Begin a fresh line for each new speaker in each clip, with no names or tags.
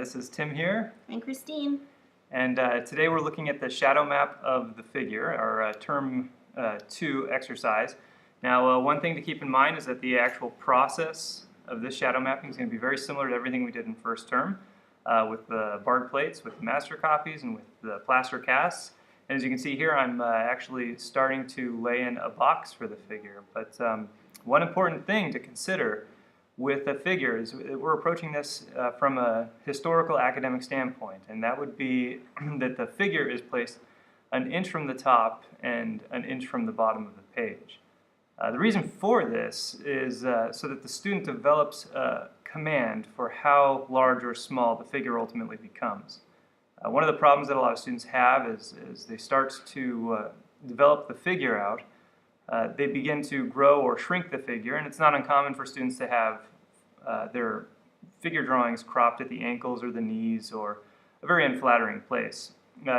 this is Tim here.
And Christine.
And today we're looking at the shadow map of the figure, our term 2 exercise. Now one thing to keep in mind is that the actual process of this shadow mapping is going to be very similar to everything we did in first term with the barred plates, with the master copies, and with the plaster casts. And as you can see here, I'm actually starting to lay in a box for the figure. But one important thing to consider with a figure is we're approaching this from a historical academic standpoint, and that would be that the figure is placed an inch from the top and an inch from the bottom of the page. The reason for this is so that the student develops a command for how large or small the figure ultimately becomes. One of the problems that a lot of students have is they start to develop the figure out. They begin to grow or shrink the figure, and it's not uncommon for students to have their figure drawings cropped at the ankles or the knees or a very unflattering place.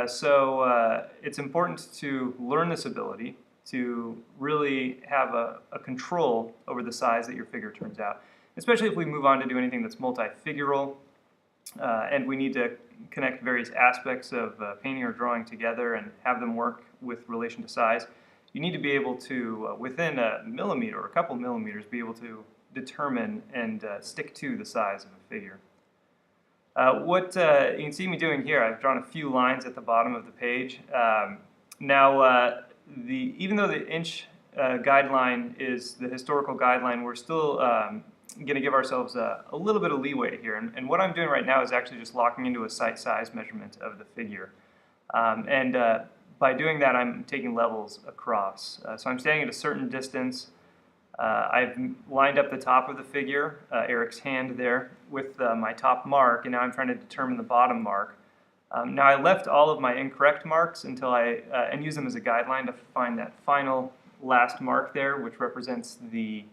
So it's important to learn this ability to really have a control over the size that your figure turns out, especially if we move on to do anything that's multi-figural and we need to connect various aspects of painting or drawing together and have them work with relation to size. You need to be able to, within a millimeter or a couple millimeters, be able to determine and stick to the size of a figure. What you can see me doing here, I've drawn a few lines at the bottom of the page. Even though the inch guideline is the historical guideline, we're still going to give ourselves a little bit of leeway here. And what I'm doing right now is actually just locking into a sight size measurement of the figure. By doing that, I'm taking levels across. So I'm standing at a certain distance. I've lined up the top of the figure, Eric's hand there, with my top mark, and now I'm trying to determine the bottom mark. Now I left all of my incorrect marks until and use them as a guideline to find that final last mark there, which represents the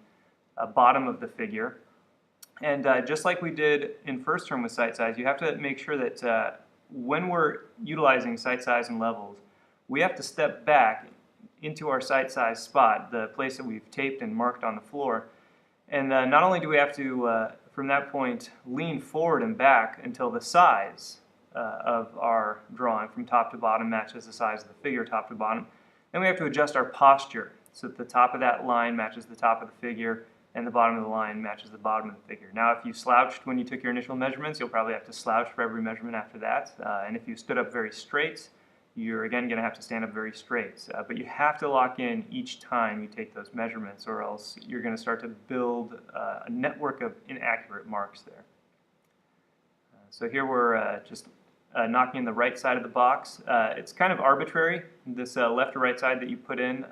bottom of the figure. And just like we did in first term with sight size, you have to make sure that when we're utilizing sight size and levels, we have to step back into our sight size spot, the place that we've taped and marked on the floor. And not only do we have to, from that point, lean forward and back until the size of our drawing from top to bottom matches the size of the figure top to bottom, then we have to adjust our posture so that the top of that line matches the top of the figure and the bottom of the line matches the bottom of the figure. Now, if you slouched when you took your initial measurements, you'll probably have to slouch for every measurement after that. And if you stood up very straight, you're again going to have to stand up very straight. But you have to lock in each time you take those measurements, or else you're going to start to build a network of inaccurate marks there. So here we're just knocking in the right side of the box. It's kind of arbitrary, this left or right side that you put in.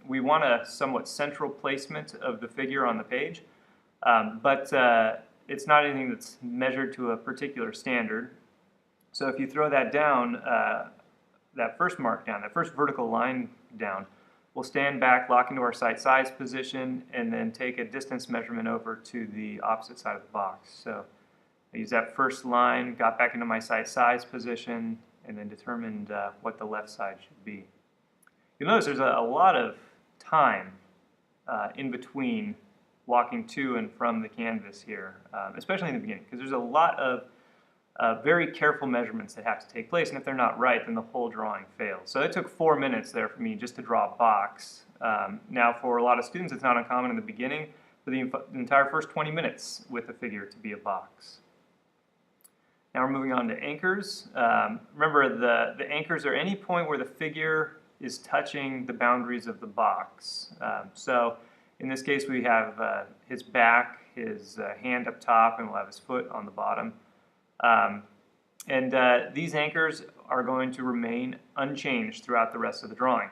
We want a somewhat central placement of the figure on the page, but it's not anything that's measured to a particular standard. So if you throw that down, that first mark down, that first vertical line down, we'll stand back, lock into our sight size position, and then take a distance measurement over to the opposite side of the box. So I used that first line, got back into my sight size position, and then determined what the left side should be. You'll notice there's a lot of time in between walking to and from the canvas here, especially in the beginning, because there's a lot of very careful measurements that have to take place, and if they're not right, then the whole drawing fails. So it took 4 minutes there for me just to draw a box. Now for a lot of students, it's not uncommon in the beginning for the entire first 20 minutes with a figure to be a box. Now we're moving on to anchors. Remember, the anchors are any point where the figure is touching the boundaries of the box. So in this case, we have his back, his hand up top, and we'll have his foot on the bottom. These anchors are going to remain unchanged throughout the rest of the drawing.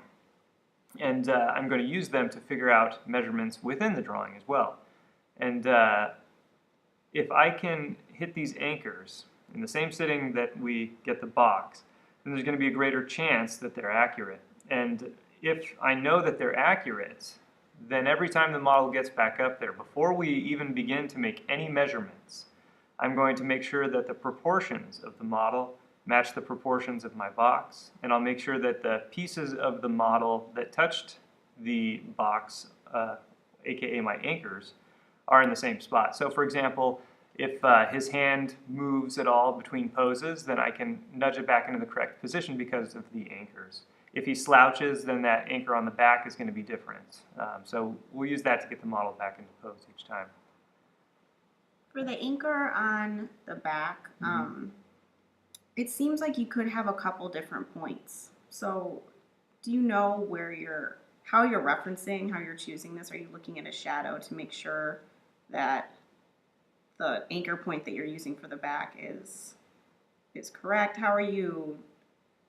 And I'm going to use them to figure out measurements within the drawing as well. And if I can hit these anchors in the same sitting that we get the box, then there's going to be a greater chance that they're accurate. And if I know that they're accurate, then every time the model gets back up there, before we even begin to make any measurements, I'm going to make sure that the proportions of the model match the proportions of my box, and I'll make sure that the pieces of the model that touched the box, aka my anchors, are in the same spot. So for example, If his hand moves at all between poses, then I can nudge it back into the correct position because of the anchors. If he slouches, then that anchor on the back is going to be different. So we'll use that to get the model back into pose each time.
For the anchor on the back, it seems like you could have a couple different points. So do you know how you're referencing, how you're choosing this? Are you looking at a shadow to make sure that the anchor point that you're using for the back is correct? How are you?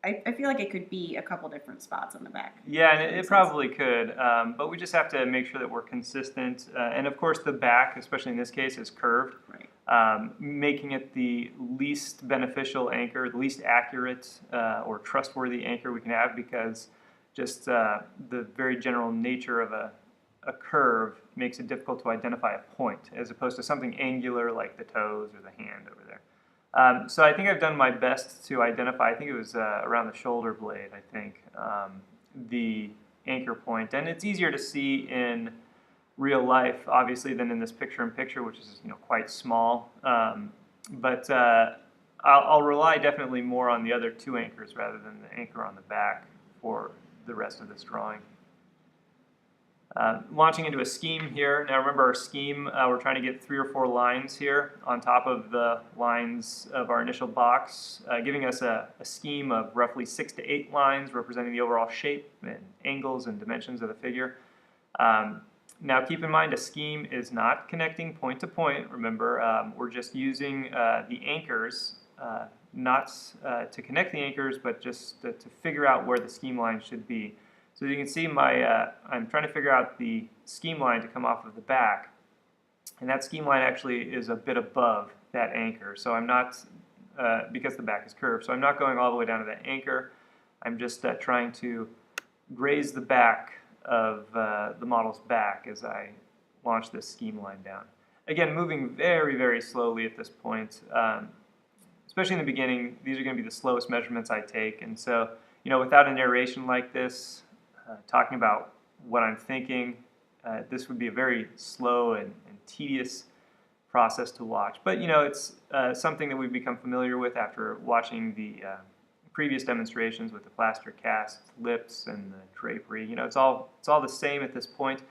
I feel like it could be a couple different spots on the back.
Yeah, and it probably could, but we just have to make sure that we're consistent. And of course, the back, especially in this case, is curved,
Right.
making it the least beneficial anchor, the least accurate or trustworthy anchor we can have, because just the very general nature of a curve makes it difficult to identify a point, as opposed to something angular like the toes or the hand over there. So I think I've done my best to identify, I think it was around the shoulder blade, I think, the anchor point. And it's easier to see in real life, obviously, than in this picture-in-picture, which is quite small. But I'll rely definitely more on the other two anchors rather than the anchor on the back for the rest of this drawing. Launching into a scheme here. Now remember our scheme, we're trying to get 3 or 4 lines here on top of the lines of our initial box, giving us a scheme of roughly 6 to 8 lines representing the overall shape and angles and dimensions of the figure. Now keep in mind a scheme is not connecting point to point. Remember, we're just using the anchors, not to connect the anchors, but just to figure out where the scheme line should be. So you can see I'm trying to figure out the scheme line to come off of the back, and that scheme line actually is a bit above that anchor. So I'm not, because the back is curved, so I'm not going all the way down to that anchor. I'm just trying to graze the back of the model's back as I launch this scheme line down. Again, moving very, very slowly at this point. Especially in the beginning, these are going to be the slowest measurements I take, and so without a narration like this, talking about what I'm thinking, this would be a very slow and tedious process to watch. But it's something that we've become familiar with after watching the previous demonstrations with the plaster cast lips and the drapery. It's all the same at this point.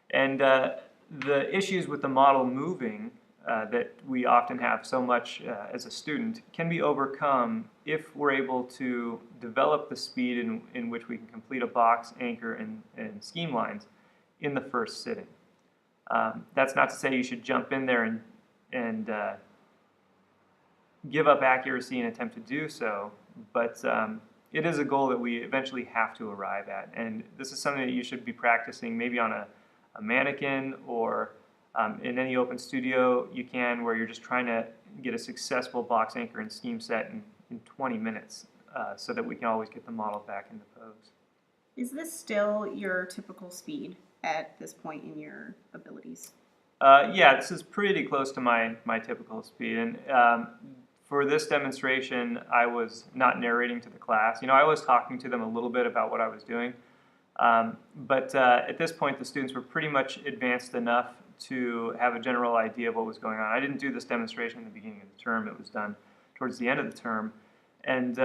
And the issues with the model moving that we often have so much as a student can be overcome if we're able to develop the speed in which we can complete a box, anchor, and scheme lines in the first sitting. That's not to say you should jump in there and give up accuracy and attempt to do so, but it is a goal that we eventually have to arrive at. And this is something that you should be practicing maybe on a mannequin or in any open studio you can, where you're just trying to get a successful box, anchor, and scheme set in 20 minutes so that we can always get the model back into pose.
Is this still your typical speed at this point in your abilities?
Yeah, this is pretty close to my typical speed. And for this demonstration, I was not narrating to the class. I was talking to them a little bit about what I was doing. But at this point, the students were pretty much advanced enough to have a general idea of what was going on. I didn't do this demonstration in the beginning of the term. It was done towards the end of the term. And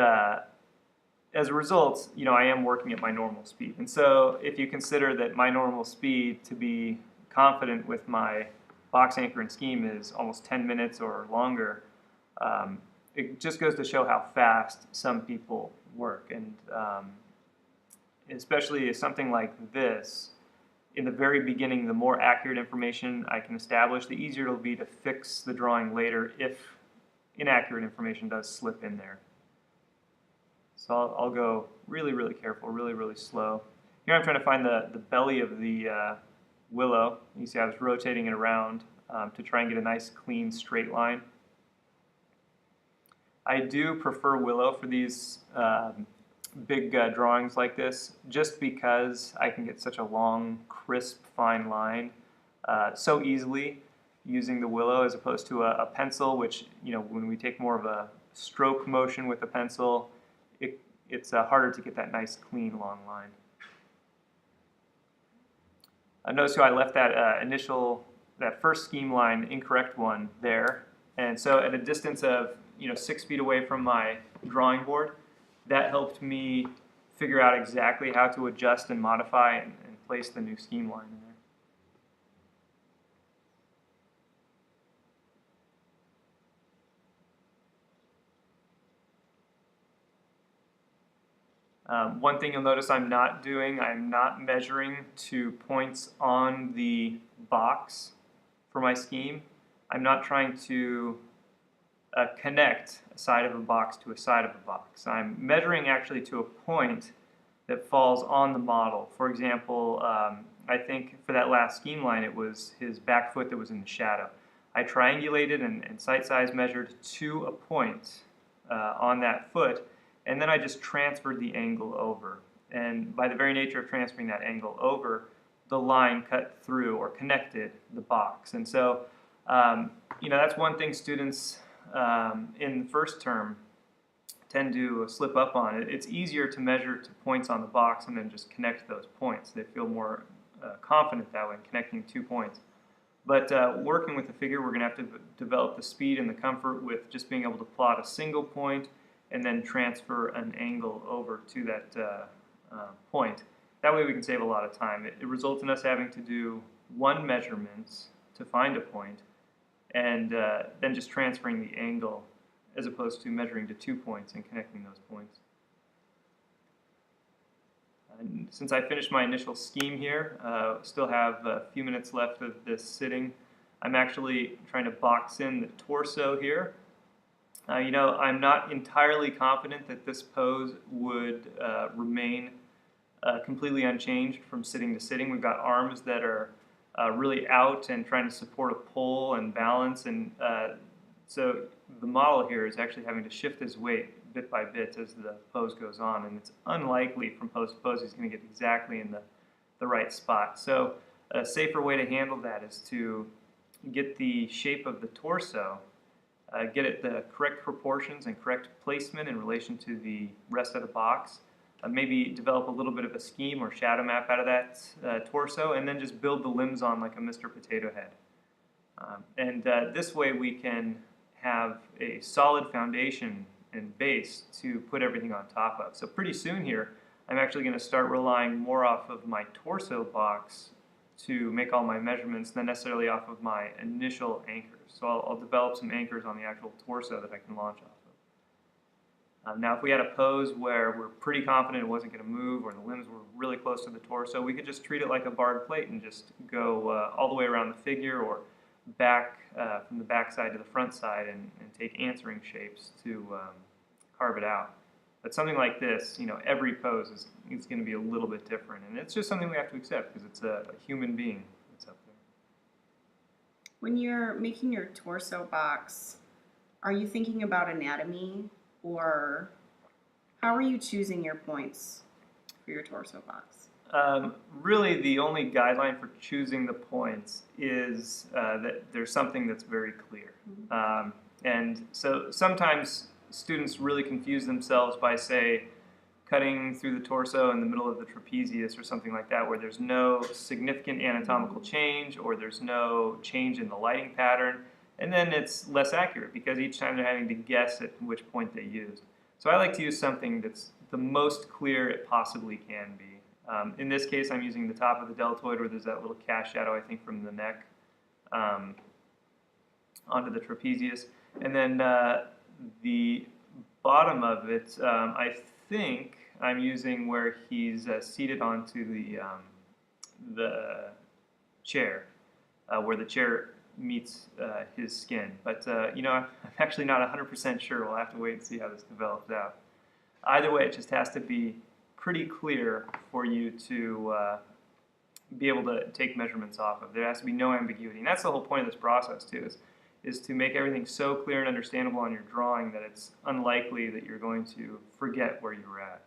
as a result, I am working at my normal speed. And so if you consider that my normal speed to be confident with my box, anchor, and scheme is almost 10 minutes or longer, it just goes to show how fast some people work. And especially something like this, in the very beginning, the more accurate information I can establish, the easier it'll be to fix the drawing later if inaccurate information does slip in there. So I'll go really, really careful, really, really slow. Here I'm trying to find the belly of the willow. You see I was rotating it around to try and get a nice, clean, straight line. I do prefer willow for these big drawings like this, just because I can get such a long, crisp, fine line so easily using the willow as opposed to a pencil, which, when we take more of a stroke motion with the pencil, it's harder to get that nice, clean, long line. Notice how I left that first scheme line, incorrect one, there. And so at a distance of 6 feet away from my drawing board, that helped me figure out exactly how to adjust and modify and place the new scheme line in there. One thing you'll notice I'm not doing, I'm not measuring to points on the box for my scheme. I'm not trying to connect a side of a box to a side of a box. I'm measuring actually to a point that falls on the model. For example, I think for that last scheme line, it was his back foot that was in the shadow. I triangulated and sight size measured to a point on that foot, and then I just transferred the angle over. And by the very nature of transferring that angle over, the line cut through or connected the box. And so, that's one thing students in the first term tend to slip up on. It's easier to measure to points on the box and then just connect those points. They feel more confident that way in connecting 2 points. But working with the figure, we're going to have to develop the speed and the comfort with just being able to plot a single point and then transfer an angle over to that point. That way we can save a lot of time. It results in us having to do one measurement to find a point, and then just transferring the angle as opposed to measuring to 2 points and connecting those points. And since I finished my initial scheme here, still have a few minutes left of this sitting, I'm actually trying to box in the torso here. I'm not entirely confident that this pose would remain completely unchanged from sitting to sitting. We've got arms that are really out and trying to support a pole and balance, and so the model here is actually having to shift his weight bit by bit as the pose goes on, and it's unlikely from pose to pose he's going to get exactly in the right spot. So a safer way to handle that is to get the shape of the torso, get it the correct proportions and correct placement in relation to the rest of the box, maybe develop a little bit of a scheme or shadow map out of that torso, and then just build the limbs on like a Mr. Potato Head. This way we can have a solid foundation and base to put everything on top of. So pretty soon here, I'm actually going to start relying more off of my torso box to make all my measurements than necessarily off of my initial anchors. So I'll develop some anchors on the actual torso that I can launch off of. Now if we had a pose where we're pretty confident it wasn't going to move or the limbs were really close to the torso, we could just treat it like a barred plate and just go all the way around the figure or back from the back side to the front side and take answering shapes to carve it out. But something like this, every pose is going to be a little bit different, and it's just something we have to accept because it's a human being that's up there.
When you're making your torso box, are you thinking about anatomy, or how are you choosing your points for your torso box?
Really, the only guideline for choosing the points is that there's something that's very clear. Mm-hmm. And so sometimes students really confuse themselves by, say, cutting through the torso in the middle of the trapezius or something like that, where there's no significant anatomical change or there's no change in the lighting pattern, and then it's less accurate because each time they're having to guess at which point they used. So I like to use something that's the most clear it possibly can be. In this case, I'm using the top of the deltoid where there's that little cast shadow, I think, from the neck onto the trapezius. And then the bottom of it, I think I'm using where he's seated onto the chair, where the chair meets his skin. But, I'm actually not 100% sure. We'll have to wait and see how this develops out. Either way, it just has to be pretty clear for you to be able to take measurements off of. There has to be no ambiguity. And that's the whole point of this process, too, is to make everything so clear and understandable on your drawing that it's unlikely that you're going to forget where you were at.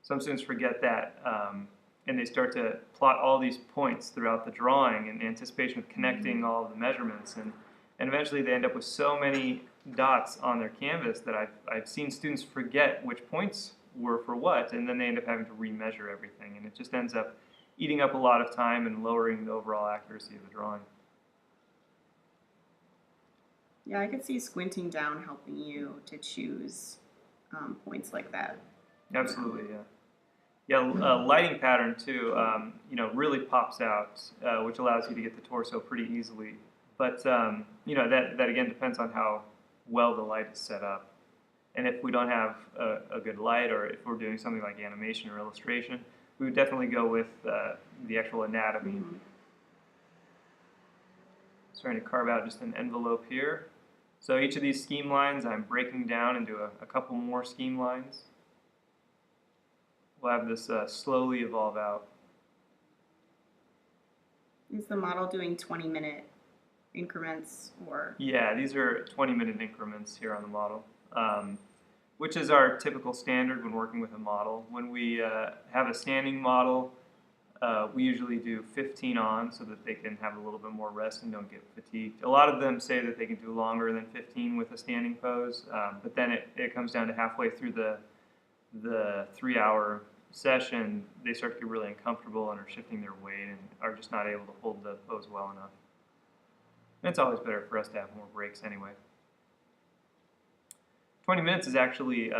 Some students forget that, and they start to plot all these points throughout the drawing in anticipation of connecting all of the measurements, and eventually they end up with so many dots on their canvas that I've seen students forget which points were for what, and then they end up having to remeasure everything, and it just ends up eating up a lot of time and lowering the overall accuracy of the drawing.
Yeah, I could see squinting down helping you to choose points like that.
Absolutely, yeah. Yeah, lighting pattern too, really pops out, which allows you to get the torso pretty easily. But that again depends on how well the light is set up. And if we don't have a good light, or if we're doing something like animation or illustration, we would definitely go with the actual anatomy.
Mhm.
Starting to carve out just an envelope here. So each of these scheme lines I'm breaking down into a couple more scheme lines. We'll have this slowly evolve out.
Is the model doing 20-minute increments or?
Yeah, these are 20-minute increments here on the model, which is our typical standard when working with a model. When we have a standing model, we usually do 15 on so that they can have a little bit more rest and don't get fatigued. A lot of them say that they can do longer than 15 with a standing pose, but then it comes down to halfway through the 3-hour session, they start to get really uncomfortable and are shifting their weight and are just not able to hold the pose well enough. And it's always better for us to have more breaks anyway. 20 minutes is actually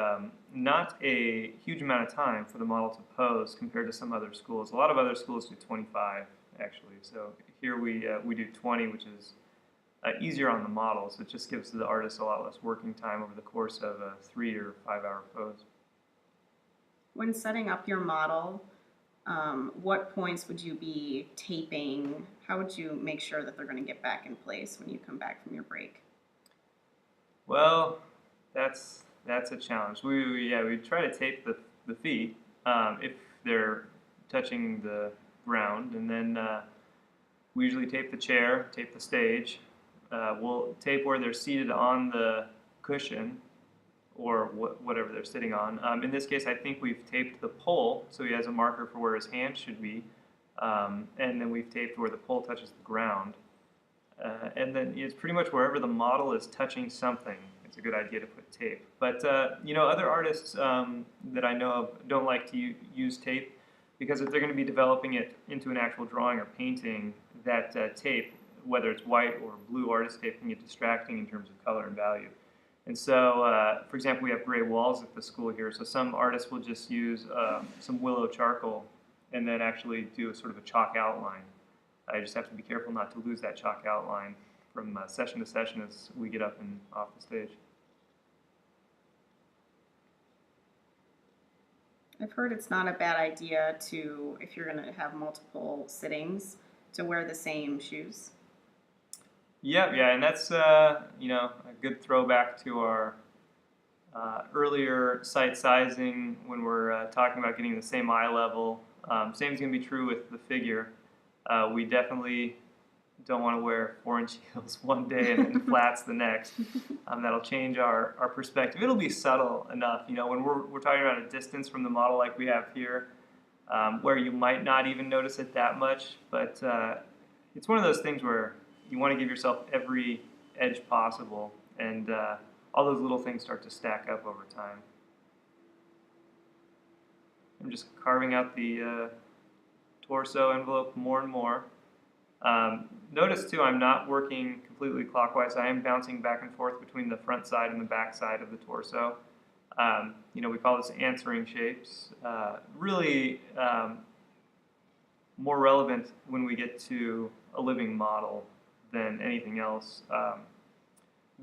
not a huge amount of time for the model to pose compared to some other schools. A lot of other schools do 25 actually. So here we do 20, which is easier on the model. So it just gives the artist a lot less working time over the course of a 3 or 5 hour pose.
When setting up your model, what points would you be taping? How would you make sure that they're going to get back in place when you come back from your break?
Well, that's a challenge. We try to tape the feet if they're touching the ground, and then we usually tape the chair, tape the stage. We'll tape where they're seated on the cushion or whatever they're sitting on. In this case, I think we've taped the pole, so he has a marker for where his hand should be, and then we've taped where the pole touches the ground. And then it's pretty much wherever the model is touching something, it's a good idea to put tape. But other artists that I know of don't like to use tape because if they're going to be developing it into an actual drawing or painting, that tape, whether it's white or blue artist tape, can get distracting in terms of color and value. And so, for example, we have gray walls at the school here, so some artists will just use some willow charcoal and then actually do a sort of a chalk outline. I just have to be careful not to lose that chalk outline from session to session as we get up and off the stage.
I've heard it's not a bad idea to, if you're going to have multiple sittings, to wear the same shoes.
Yeah, and that's a good throwback to our earlier site sizing when we're talking about getting the same eye level. Same is going to be true with the figure. We definitely don't want to wear 4-inch heels one day and then flats the next. That'll change our perspective. It'll be subtle enough, when we're talking about a distance from the model like we have here, where you might not even notice it that much, but it's one of those things where you want to give yourself every edge possible, and all those little things start to stack up over time. I'm just carving out the torso envelope more and more. Notice too, I'm not working completely clockwise. I am bouncing back and forth between the front side and the back side of the torso. We call this answering shapes. Really more relevant when we get to a living model than anything else.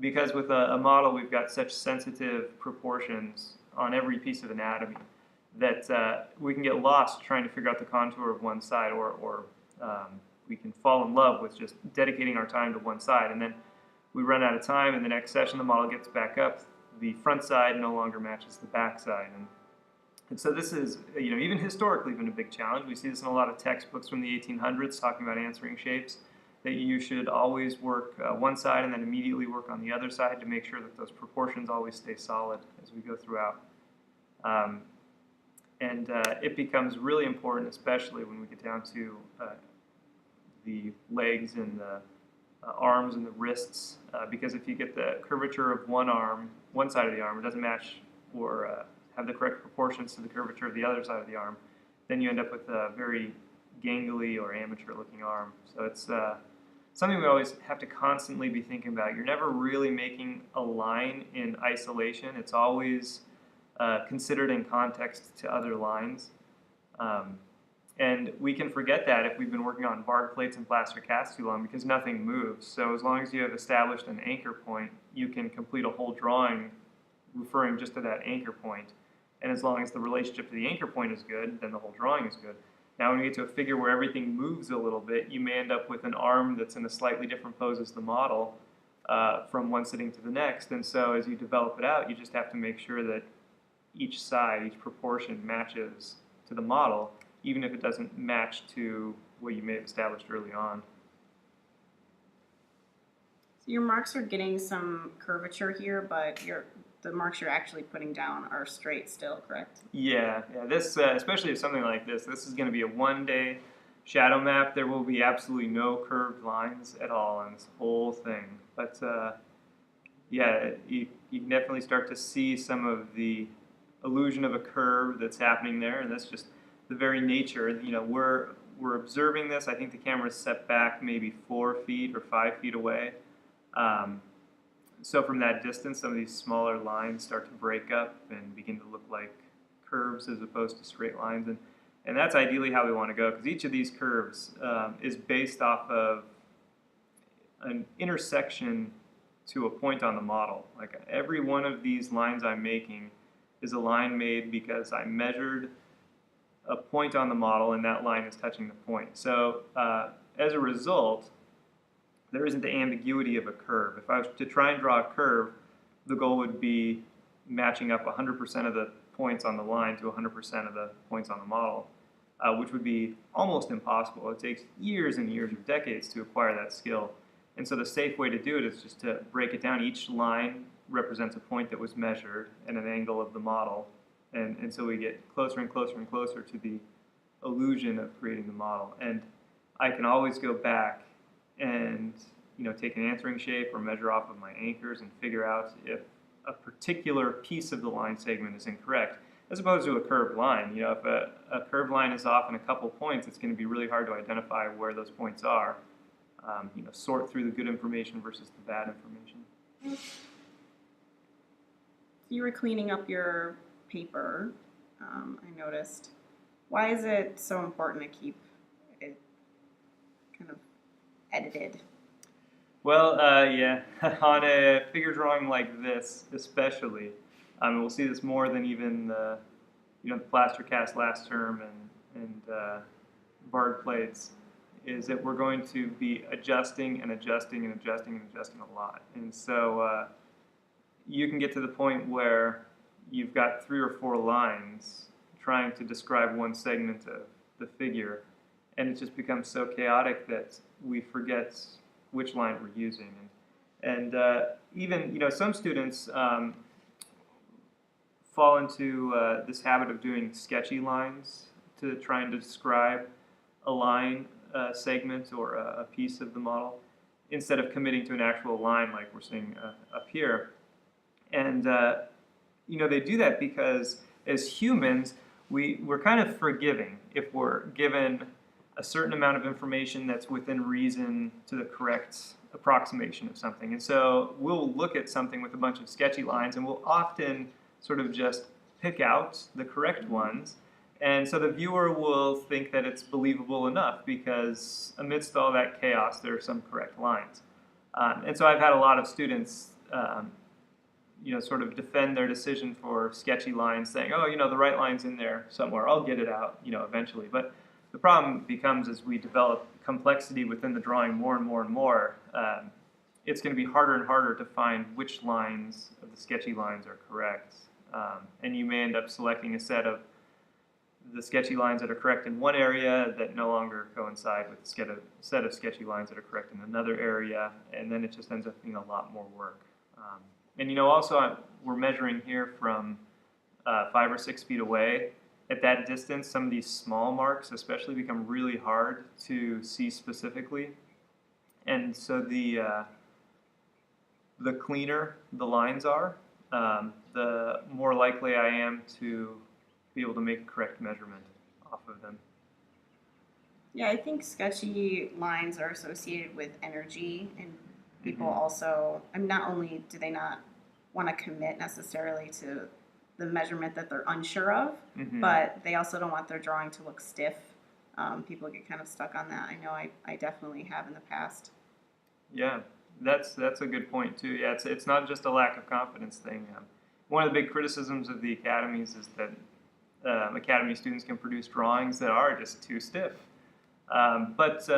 Because with a model, we've got such sensitive proportions on every piece of anatomy that we can get lost trying to figure out the contour of one side, or we can fall in love with just dedicating our time to one side, and then we run out of time. In the next session, the model gets back up. The front side no longer matches the back side, and so this is, even historically been a big challenge. We see this in a lot of textbooks from the 1800s talking about answering shapes, that you should always work one side and then immediately work on the other side to make sure that those proportions always stay solid as we go throughout. And it becomes really important, especially when we get down to the legs and the arms and the wrists, because if you get the curvature of one side of the arm, it doesn't match or have the correct proportions to the curvature of the other side of the arm, then you end up with a very gangly or amateur looking arm. So it's something we always have to constantly be thinking about. You're never really making a line in isolation. It's always considered in context to other lines. And we can forget that if we've been working on barred plates and plaster casts too long, because nothing moves. So as long as you have established an anchor point, you can complete a whole drawing referring just to that anchor point. And as long as the relationship to the anchor point is good, then the whole drawing is good. Now when we get to a figure where everything moves a little bit, you may end up with an arm that's in a slightly different pose as the model from one sitting to the next. And so as you develop it out, you just have to make sure that each side, each proportion matches to the model, even if it doesn't match to what you may have established early on.
So your marks are getting some curvature here, but the marks you're actually putting down are straight still, correct?
Yeah. This, especially if something like this is going to be a one-day shadow map. There will be absolutely no curved lines at all on this whole thing. But yeah, you can definitely start to see some of the illusion of a curve that's happening there, and that's just the very nature. You know, we're observing this. I think the camera is set back maybe 4 feet or 5 feet away. So from that distance, some of these smaller lines start to break up and begin to look like curves as opposed to straight lines. And that's ideally how we want to go, because each of these curves is based off of an intersection to a point on the model. Like every one of these lines I'm making is a line made because I measured a point on the model and that line is touching the point. So as a result, there isn't the ambiguity of a curve. If I was to try and draw a curve, the goal would be matching up 100% of the points on the line to 100% of the points on the model, which would be almost impossible. It takes years and years or decades to acquire that skill. And so the safe way to do it is just to break it down. Each line represents a point that was measured and an angle of the model. And so we get closer and closer and closer to the illusion of creating the model. And I can always go back and take an answering shape or measure off of my anchors and figure out if a particular piece of the line segment is incorrect, as opposed to a curved line. If a curved line is off in a couple points, it's going to be really hard to identify where those points are. Sort through the good information versus the bad information.
You were cleaning up your paper, I noticed. Why is it so important to keep it kind of edited?
Well, yeah, on a figure drawing like this, especially, we'll see this more than even the plaster cast last term and barred plates, is that we're going to be adjusting and adjusting and adjusting and adjusting a lot. And so you can get to the point where you've got 3 or 4 lines trying to describe one segment of the figure, and it just becomes so chaotic that we forget which line we're using. And even some students fall into this habit of doing sketchy lines to try and describe a line, segment, or a piece of the model, instead of committing to an actual line like we're seeing up here. And they do that because as humans, we're kind of forgiving if we're given a certain amount of information that's within reason to the correct approximation of something. And so we'll look at something with a bunch of sketchy lines, and we'll often sort of just pick out the correct ones. And so the viewer will think that it's believable enough because amidst all that chaos, there are some correct lines. And so I've had a lot of students sort of defend their decision for sketchy lines, saying, oh, the right line's in there somewhere. I'll get it out, eventually. But the problem becomes as we develop complexity within the drawing more and more and more, it's going to be harder and harder to find which lines of the sketchy lines are correct. And you may end up selecting a set of the sketchy lines that are correct in one area that no longer coincide with the set of sketchy lines that are correct in another area, and then it just ends up being a lot more work. And also we're measuring here from 5 or 6 feet away. At that distance, some of these small marks especially become really hard to see specifically. And so the cleaner the lines are, the more likely I am to be able to make a correct measurement off of them.
Yeah, I think sketchy lines are associated with energy, and people
Hmm.
also, I mean, not only do they not want to commit necessarily to the measurement that they're unsure of,
Hmm.
but they also don't want their drawing to look stiff. People get kind of stuck on that. I know I definitely have in the past.
Yeah, that's a good point too. Yeah, it's not just a lack of confidence thing. One of the big criticisms of the academies is that academy students can produce drawings that are just too stiff. But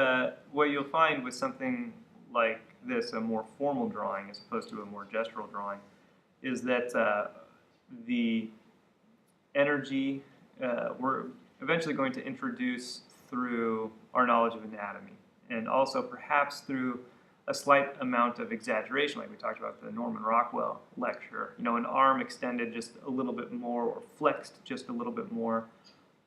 what you'll find with something like this, a more formal drawing as opposed to a more gestural drawing, is that the energy we're eventually going to introduce through our knowledge of anatomy, and also perhaps through a slight amount of exaggeration, like we talked about the Norman Rockwell lecture. An arm extended just a little bit more or flexed just a little bit more.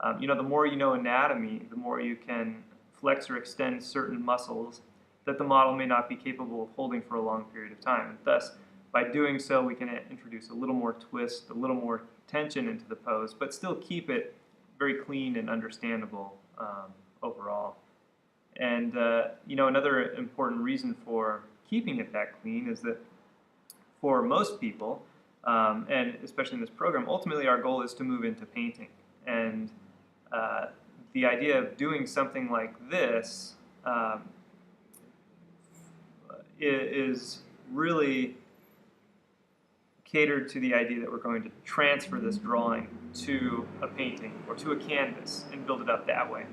The more you know anatomy, the more you can flex or extend certain muscles that the model may not be capable of holding for a long period of time. And thus, by doing so, we can introduce a little more twist, a little more tension into the pose, but still keep it very clean and understandable overall. And another important reason for keeping it that clean is that for most people, and especially in this program, ultimately our goal is to move into painting. And uh, the idea of doing something like this is really catered to the idea that we're going to transfer this drawing to a painting or to a canvas and build it up that way.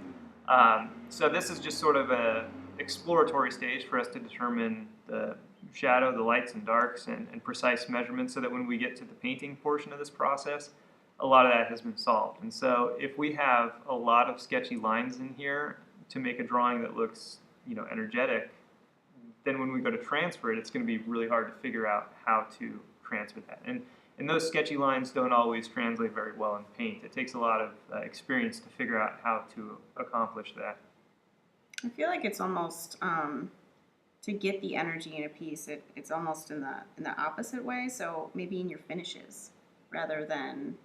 So this is just sort of an exploratory stage for us to determine the shadow, the lights and darks, and precise measurements, so that when we get to the painting portion of this process, a lot of that has been solved. And so if we have a lot of sketchy lines in here to make a drawing that looks, energetic, then when we go to transfer it, it's going to be really hard to figure out how to transfer that. And those sketchy lines don't always translate very well in paint. It takes a lot of experience to figure out how to accomplish that.
I feel like it's almost to get the energy in a piece. It's almost in the opposite way. So maybe in your finishes rather than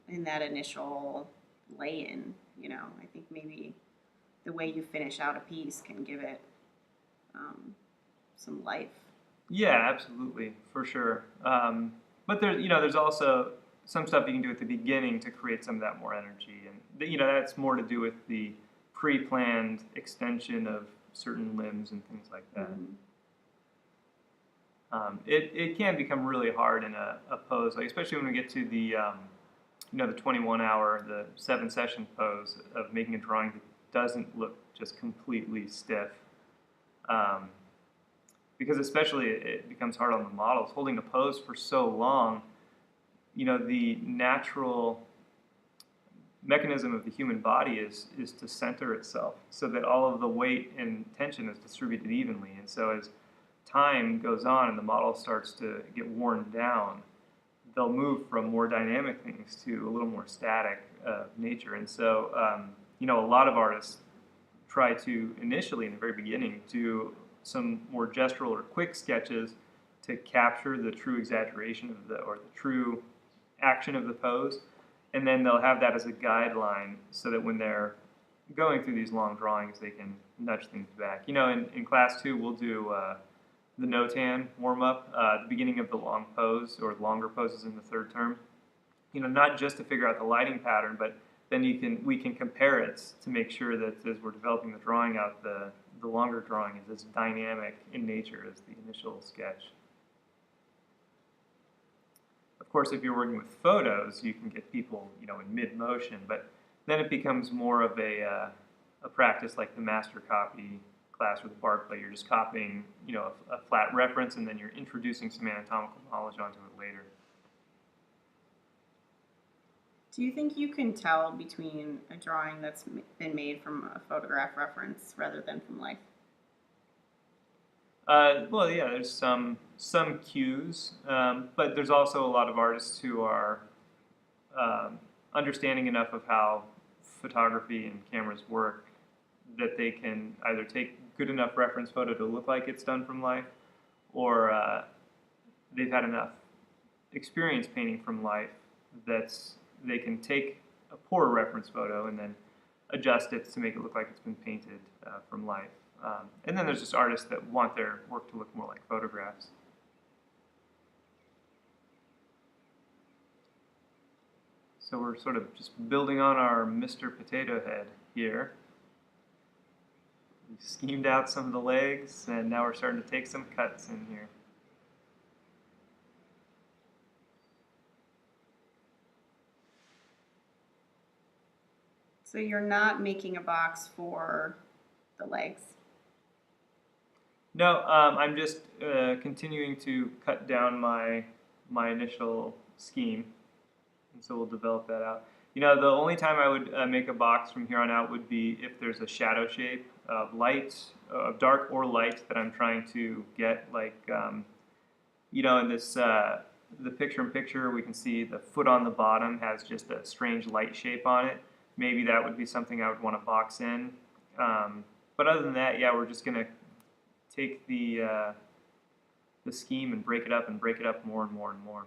in that initial lay-in. I think maybe the way you finish out a piece can give it um, some life.
Yeah, absolutely, for sure. But there's also some stuff you can do at the beginning to create some of that more energy, and that's more to do with the pre-planned extension of certain limbs and things like that.
Mm-hmm.
It can become really hard in a pose, like especially when we get to the 21-hour, the 7-session pose of making a drawing that doesn't look just completely stiff. Um, because especially it becomes hard on the models holding a pose for so long. The natural mechanism of the human body is to center itself so that all of the weight and tension is distributed evenly. And so as time goes on and the model starts to get worn down, they'll move from more dynamic things to a little more static nature. And so a lot of artists try to initially in the very beginning do some more gestural or quick sketches to capture the true exaggeration of or the true action of the pose, and then they'll have that as a guideline so that when they're going through these long drawings, they can nudge things back. In class 2, we'll do the no-tan warm-up, the beginning of the long pose or longer poses in the third term. Not just to figure out the lighting pattern, but then we can compare it to make sure that as we're developing the drawing out, the longer drawing is as dynamic in nature as the initial sketch. Of course, if you're working with photos, you can get people, in mid-motion, but then it becomes more of a practice like the master copy class with Barclay. You're just copying, a flat reference, and then you're introducing some anatomical knowledge onto it later.
Do you think you can tell between a drawing that's been made from a photograph reference rather than from life?
Well, yeah, there's some cues, but there's also a lot of artists who are understanding enough of how photography and cameras work that they can either take good enough reference photo to look like it's done from life, or they've had enough experience painting from life that they can take a poor reference photo and then adjust it to make it look like it's been painted from life. And then there's just artists that want their work to look more like photographs. So we're sort of just building on our Mr. Potato Head here. We schemed out some of the legs, and now we're starting to take some cuts in here.
So you're not making a box for the legs?
No, I'm just continuing to cut down my initial scheme, and so we'll develop that out. You know, the only time I would make a box from here on out would be if there's a shadow shape of light, dark or light that I'm trying to get, like, you know, in this, the picture-in-picture, we can see the foot on the bottom has just a strange light shape on it. Maybe that would be something I would want to box in. But other than that, yeah, we're just going to take the scheme and break it up more and more and more.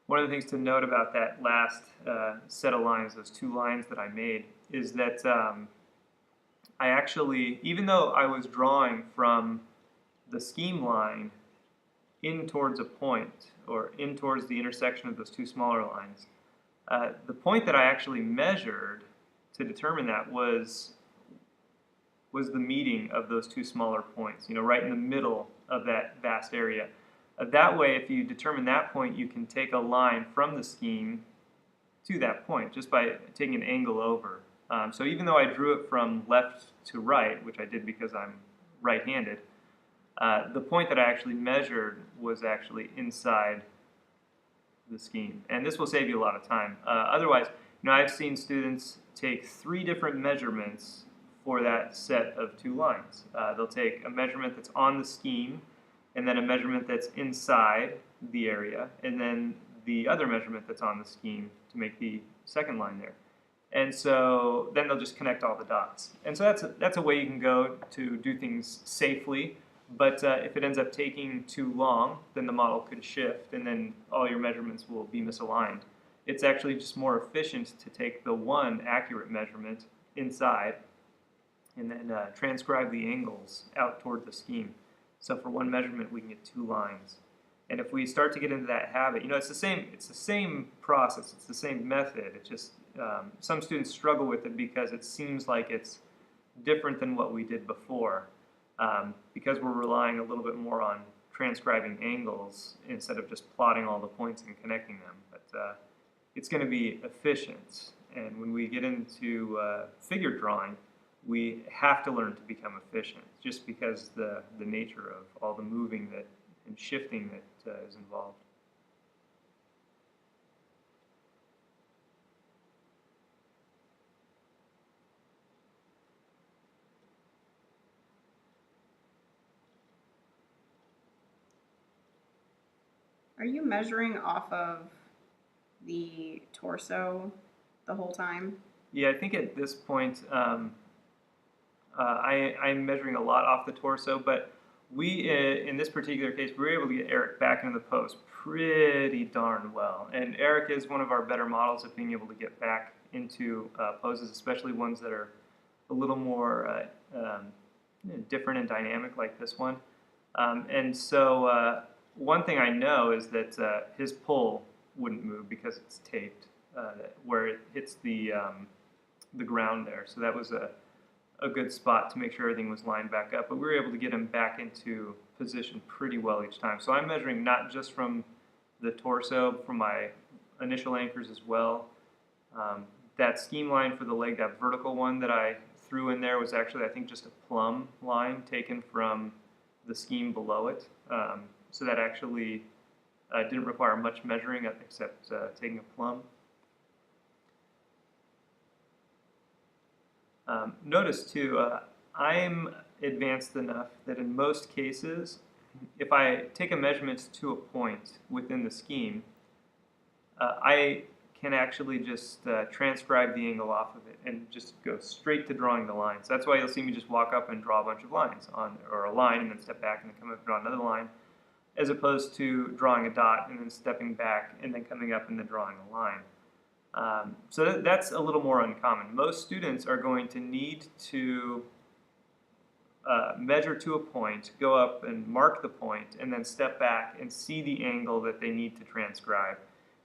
One of the things to note about that last set of lines, those 2 lines that I made, is that I actually, even though I was drawing from the scheme line in towards a point, or in towards the intersection of those 2 smaller lines, the point that I actually measured to determine that was the meeting of those 2 smaller points, you know, right in the middle of that vast area. That way, if you determine that point, you can take a line from the scheme to that point just by taking an angle over. So even though I drew it from left to right, which I did because I'm right-handed, the point that I actually measured was actually inside the scheme. And this will save you a lot of time. Otherwise, you know, I've seen students take 3 different measurements for that set of 2 lines. They'll take a measurement that's on the scheme, and then a measurement that's inside the area, and then the other measurement that's on the scheme to make the second line there. And so then they'll just connect all the dots. And so that's a way you can go to do things safely, but if it ends up taking too long, then the model could shift, and then all your measurements will be misaligned. It's actually just more efficient to take the one accurate measurement inside and then transcribe the angles out toward the scheme. So for one measurement, we can get 2 lines. And if we start to get into that habit, you know, it's the same process, it's the same method. It's just some students struggle with it because it seems like it's different than what we did before, because we're relying a little bit more on transcribing angles instead of just plotting all the points and connecting them. But it's going to be efficient. And when we get into figure drawing, we have to learn to become efficient, just because the nature of all the moving and shifting that is involved.
Are you measuring off of the torso the whole time?
Yeah, I think at this point, I'm measuring a lot off the torso, but we, in this particular case, we were able to get Eric back into the pose pretty darn well. And Eric is one of our better models of being able to get back into poses, especially ones that are a little more different and dynamic like this one. And so one thing I know is that his pull wouldn't move because it's taped where it hits the ground there. So that was a good spot to make sure everything was lined back up. But we were able to get him back into position pretty well each time. So I'm measuring not just from the torso, from my initial anchors as well. That scheme line for the leg, that vertical one that I threw in there, was actually, I think, just a plumb line taken from the scheme below it. So that actually didn't require much measuring except taking a plumb. Notice too, I'm advanced enough that in most cases, if I take a measurement to a point within the scheme, I can actually just transcribe the angle off of it and just go straight to drawing the lines. That's why you'll see me just walk up and draw a bunch of lines or a line and then step back and then come up and draw another line, as opposed to drawing a dot and then stepping back and then coming up and then drawing a line. So that's a little more uncommon. Most students are going to need to measure to a point, go up and mark the point, and then step back and see the angle that they need to transcribe,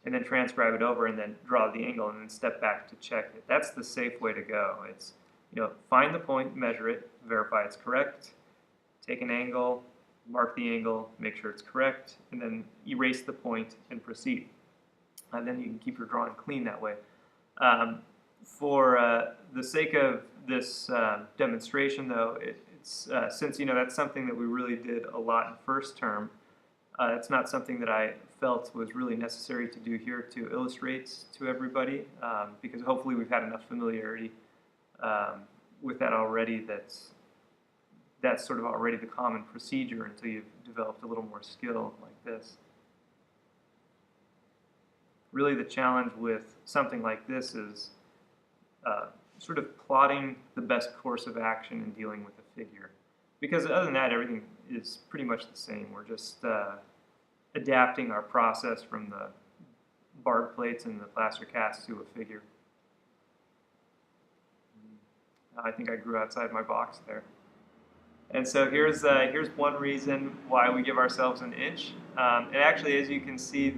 and then transcribe it over, and then draw the angle, and then step back to check it. That's the safe way to go. It's, find the point, measure it, verify it's correct, take an angle, mark the angle, make sure it's correct, and then erase the point and proceed. And then you can keep your drawing clean that way. For the sake of this demonstration, though, it's since that's something that we really did a lot in first term. It's not something that I felt was really necessary to do here to illustrate to everybody, because hopefully we've had enough familiarity with that already. That's sort of already the common procedure until you've developed a little more skill like this. Really, the challenge with something like this is sort of plotting the best course of action in dealing with a figure. Because other than that, everything is pretty much the same. We're just adapting our process from the barred plates and the plaster cast to a figure. I think I grew outside my box there. And so here's one reason why we give ourselves an inch. And actually, as you can see,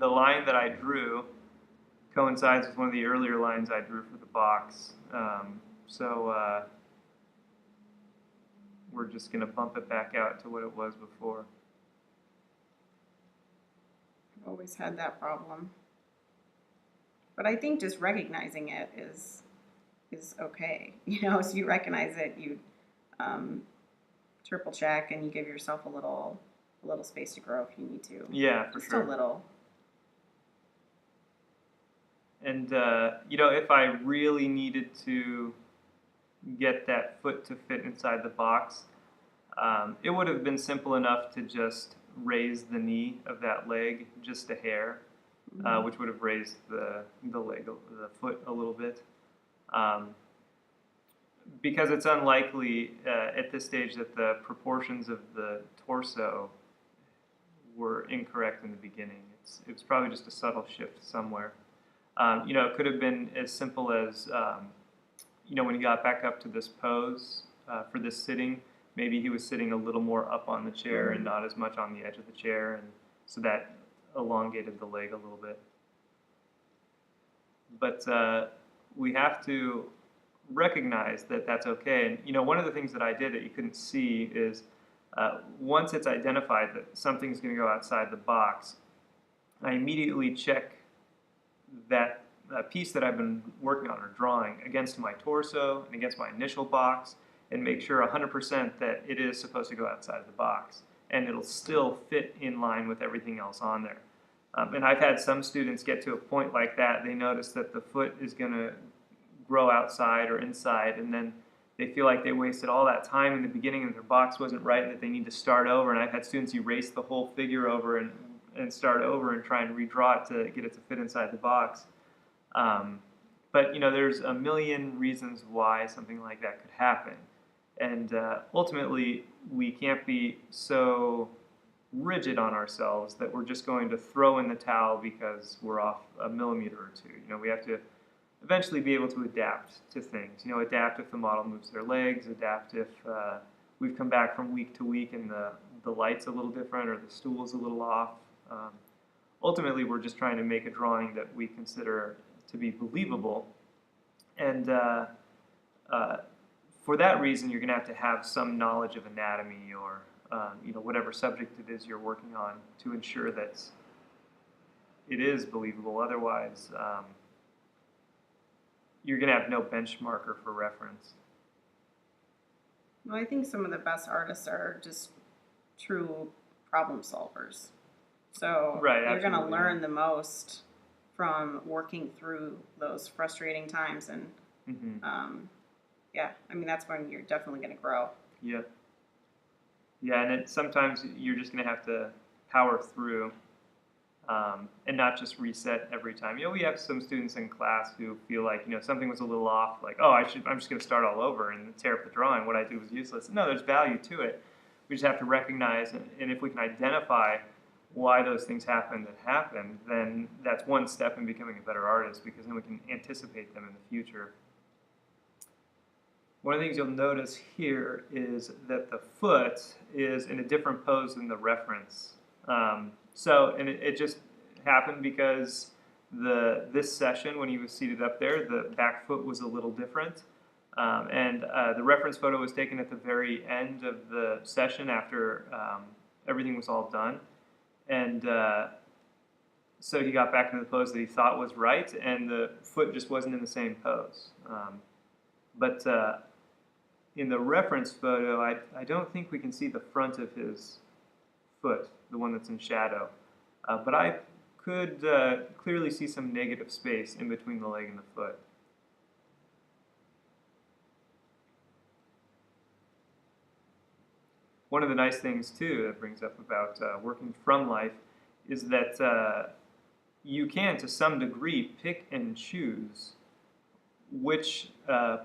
the line that I drew coincides with one of the earlier lines I drew for the box. So we're just going to bump it back out to what it was before.
I've always had that problem. But I think just recognizing it is okay. So you recognize it, you triple check, and you give yourself a little space to grow if you need to.
Yeah, for
just
sure.
a little.
And if I really needed to get that foot to fit inside the box, it would have been simple enough to just raise the knee of that leg just a hair, which would have raised the foot a little bit. Because it's unlikely at this stage that the proportions of the torso were incorrect in the beginning. It's probably just a subtle shift somewhere. It could have been as simple as, when he got back up to this pose for this sitting, maybe he was sitting a little more up on the chair and not as much on the edge of the chair, and so that elongated the leg a little bit. But we have to recognize that that's okay. And, one of the things that I did that you couldn't see is once it's identified that something's going to go outside the box, I immediately check that piece that I've been working on or drawing against my torso and against my initial box, and make sure 100% that it is supposed to go outside of the box, and it'll still fit in line with everything else on there. And I've had some students get to a point like that. They notice that the foot is going to grow outside or inside, and then they feel like they wasted all that time in the beginning and their box wasn't right, and that they need to start over. And I've had students erase the whole figure over and start over and try and redraw it to get it to fit inside the box. But there's a million reasons why something like that could happen. And ultimately, we can't be so rigid on ourselves that we're just going to throw in the towel because we're off a millimeter or two. We have to eventually be able to adapt to things. Adapt if the model moves their legs, adapt if we've come back from week to week and the light's a little different or the stool's a little off. Ultimately, we're just trying to make a drawing that we consider to be believable. And for that reason, you're going to have some knowledge of anatomy or whatever subject it is you're working on to ensure that it is believable. Otherwise, you're going to have no benchmarker for reference.
Well, I think some of the best artists are just true problem solvers. So you're going to learn the most from working through those frustrating times. And that's when you're definitely going to grow.
Yeah. Yeah, and sometimes you're just going to have to power through and not just reset every time. We have some students in class who feel like, something was a little off, like, I'm just going to start all over and tear up the drawing. What I did was useless. No, there's value to it. We just have to recognize, and if we can identify why those things happened that happened, then that's one step in becoming a better artist, because then we can anticipate them in the future. One of the things you'll notice here is that the foot is in a different pose than the reference. And it just happened because this session, when he was seated up there, the back foot was a little different. The reference photo was taken at the very end of the session after everything was all done. And so he got back into the pose that he thought was right, and the foot just wasn't in the same pose. But in the reference photo, I don't think we can see the front of his foot, the one that's in shadow. But I could clearly see some negative space in between the leg and the foot. One of the nice things, too, that brings up about working from life is that you can, to some degree, pick and choose which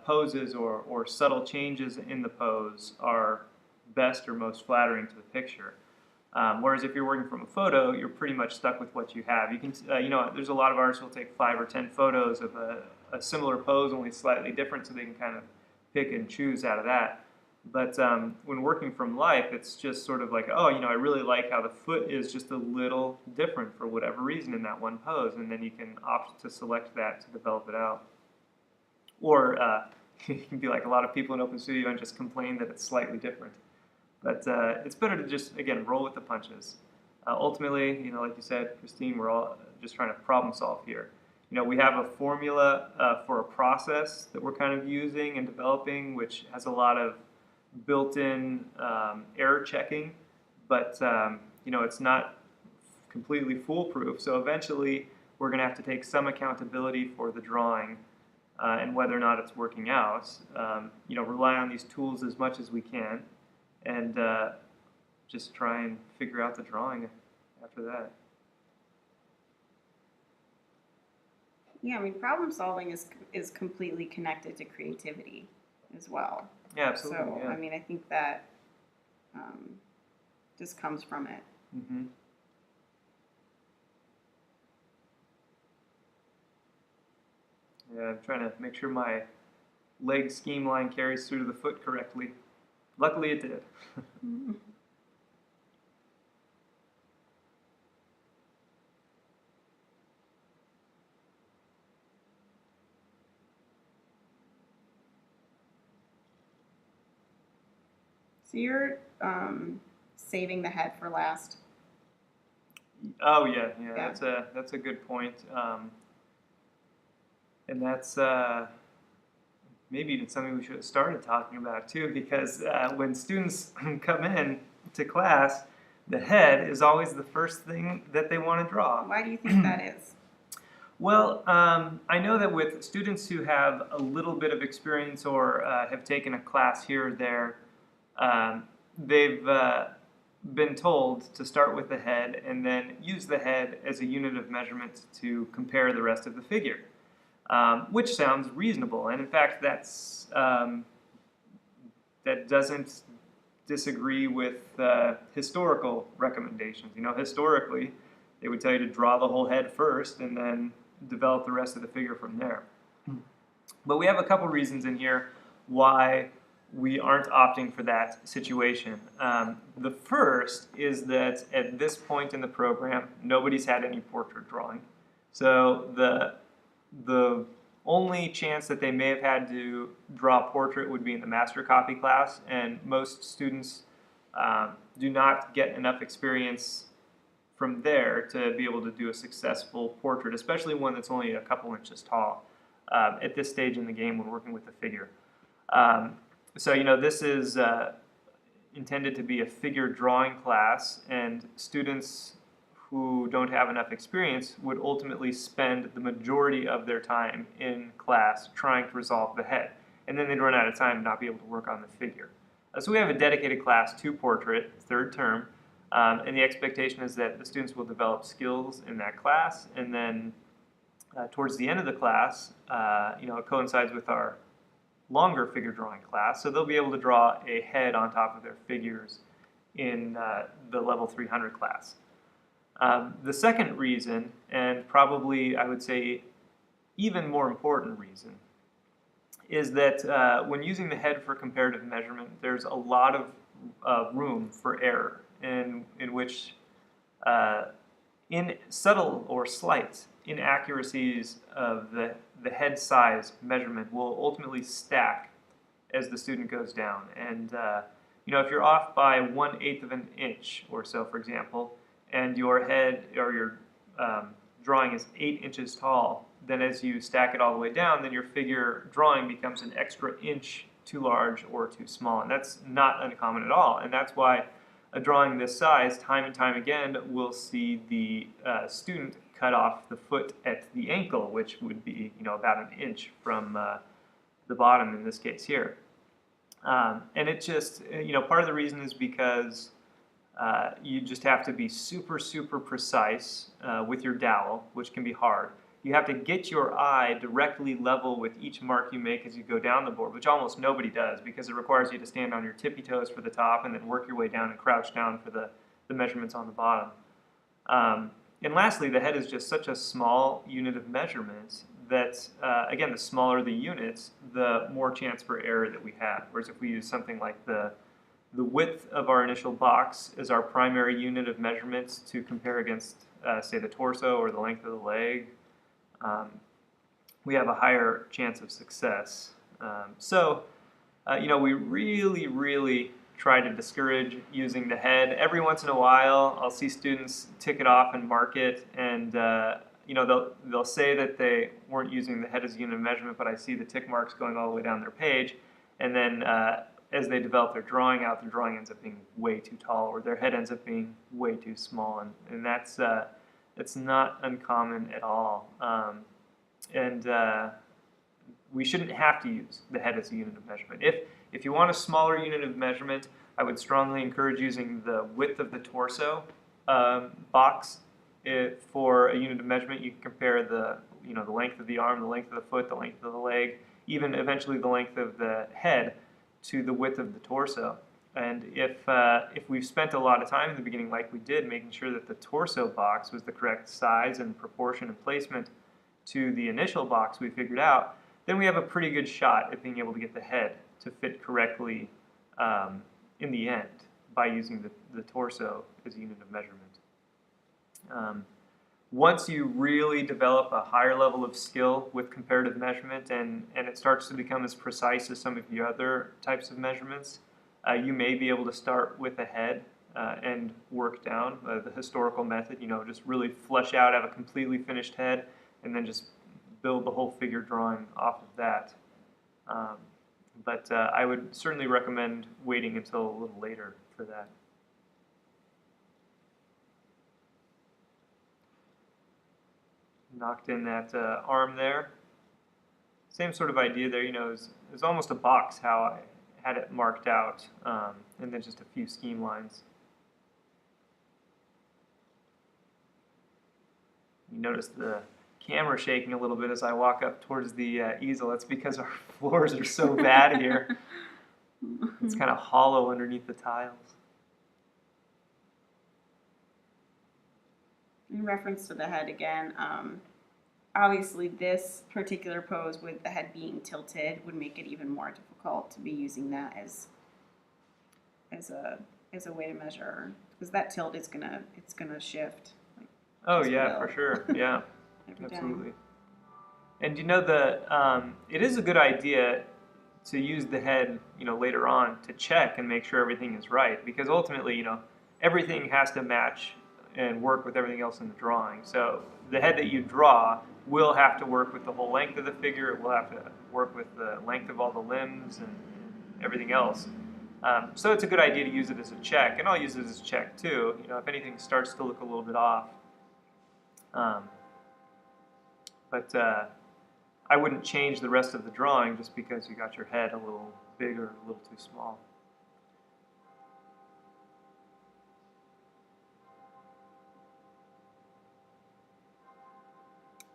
poses or subtle changes in the pose are best or most flattering to the picture. Whereas if you're working from a photo, you're pretty much stuck with what you have. You can, there's a lot of artists who will take 5 or 10 photos of a similar pose, only slightly different, so they can kind of pick and choose out of that. But when working from life, it's just sort of like, I really like how the foot is just a little different for whatever reason in that one pose, and then you can opt to select that to develop it out. Or you can be like a lot of people in Open Studio and just complain that it's slightly different. But it's better to just, again, roll with the punches. Ultimately, like you said, Christine, we're all just trying to problem solve here. We have a formula for a process that we're kind of using and developing, which has a lot of built-in error checking, but it's not completely foolproof. So eventually, we're going to have to take some accountability for the drawing and whether or not it's working out. Rely on these tools as much as we can, and just try and figure out the drawing after that.
Yeah, I mean, problem solving is completely connected to creativity as well.
Yeah, absolutely.
So,
yeah.
I mean, I think that just comes from it.
Mm-hmm. Yeah, I'm trying to make sure my leg scheme line carries through to the foot correctly. Luckily it did.
Mm-hmm. So you're saving the head for last.
Oh yeah. That's a good point. And that's maybe even something we should have started talking about too, because when students come in to class, the head is always the first thing that they want to draw.
Why do you think that is?
Well, I know that with students who have a little bit of experience or have taken a class here or there, they've been told to start with the head and then use the head as a unit of measurement to compare the rest of the figure, which sounds reasonable. And in fact, that doesn't disagree with historical recommendations. Historically, they would tell you to draw the whole head first and then develop the rest of the figure from there. But we have a couple reasons in here why we aren't opting for that situation. The first is that at this point in the program, nobody's had any portrait drawing. So the only chance that they may have had to draw a portrait would be in the master copy class, and most students do not get enough experience from there to be able to do a successful portrait, especially one that's only a couple inches tall at this stage in the game when working with the figure. So this is intended to be a figure drawing class, and students who don't have enough experience would ultimately spend the majority of their time in class trying to resolve the head. And then they'd run out of time and not be able to work on the figure. So we have a dedicated class to portrait, third term, and the expectation is that the students will develop skills in that class, and then towards the end of the class, it coincides with our longer figure drawing class, so they'll be able to draw a head on top of their figures in the level 300 class. The second reason, and probably I would say even more important reason, is that when using the head for comparative measurement, there's a lot of room for error in which in subtle or slight inaccuracies of the head size measurement will ultimately stack as the student goes down. And if you're off by 1/8 of an inch or so, for example, and your head or your drawing is 8 inches tall, then as you stack it all the way down, then your figure drawing becomes an extra inch too large or too small. And that's not uncommon at all. And that's why a drawing this size, time and time again, will see the student cut off the foot at the ankle, which would be about an inch from the bottom in this case here. And it just, part of the reason is because you just have to be super, super precise with your dowel, which can be hard. You have to get your eye directly level with each mark you make as you go down the board, which almost nobody does because it requires you to stand on your tippy toes for the top and then work your way down and crouch down for the measurements on the bottom. And lastly, the head is just such a small unit of measurement that, again, the smaller the units, the more chance for error that we have. Whereas if we use something like the width of our initial box as our primary unit of measurements to compare against, say, the torso or the length of the leg, we have a higher chance of success. We really, really try to discourage using the head. Every once in a while, I'll see students tick it off and mark it, and they'll say that they weren't using the head as a unit of measurement, but I see the tick marks going all the way down their page, and then as they develop their drawing out, their drawing ends up being way too tall, or their head ends up being way too small, and that's it's not uncommon at all. We shouldn't have to use the head as a unit of measurement. If you want a smaller unit of measurement, I would strongly encourage using the width of the torso box. For a unit of measurement, you can compare the length of the arm, the length of the foot, the length of the leg, even eventually the length of the head to the width of the torso. And if we've spent a lot of time in the beginning, like we did, making sure that the torso box was the correct size and proportion and placement to the initial box we figured out, then we have a pretty good shot at being able to get the head to fit correctly in the end by using the torso as a unit of measurement. Once you really develop a higher level of skill with comparative measurement and it starts to become as precise as some of the other types of measurements, you may be able to start with the head and work down the historical method, just really flesh out, have a completely finished head, and then just build the whole figure drawing off of that. But I would certainly recommend waiting until a little later for that. Knocked in that arm there. Same sort of idea there, it's almost a box how I had it marked out, and then just a few scheme lines. You notice the camera shaking a little bit as I walk up towards the easel. That's because our floors are so bad here. It's kind of hollow underneath the tiles.
In reference to the head again, obviously this particular pose with the head being tilted would make it even more difficult to be using that as a way to measure, because that tilt is gonna shift.
Oh yeah, for sure. Yeah, absolutely. And it is a good idea to use the head, later on to check and make sure everything is right, because ultimately, everything has to match and work with everything else in the drawing. So the head that you draw will have to work with the whole length of the figure. It will have to work with the length of all the limbs and everything else. So it's a good idea to use it as a check, and I'll use it as a check too. If anything starts to look a little bit off. But I wouldn't change the rest of the drawing just because you got your head a little big or a little too small.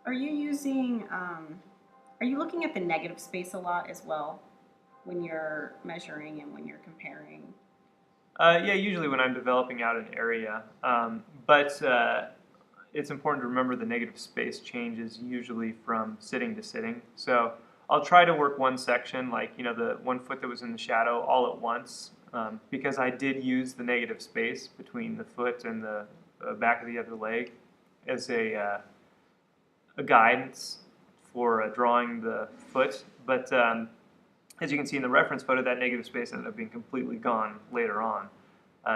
Are you looking at the negative space a lot as well when you're measuring and when you're comparing?
Yeah, usually when I'm developing out an area. But it's important to remember the negative space changes usually from sitting to sitting. So I'll try to work one section, like, you know, the 1 foot that was in the shadow, all at once, because I did use the negative space between the foot and the back of the other leg as a guidance for drawing the foot. But as you can see in the reference photo, that negative space ended up being completely gone later on.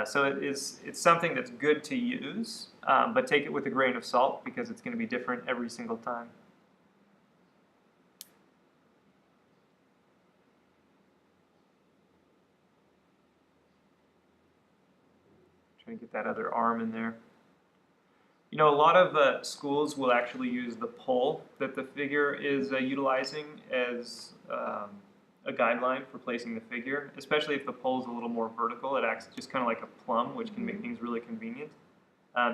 So it's something that's good to use, but take it with a grain of salt because it's going to be different every single time. Trying to get that other arm in there. You know, a lot of schools will actually use the pole that the figure is utilizing as a guideline for placing the figure, especially if the pole is a little more vertical. It acts just kind of like a plumb, which can make things really convenient.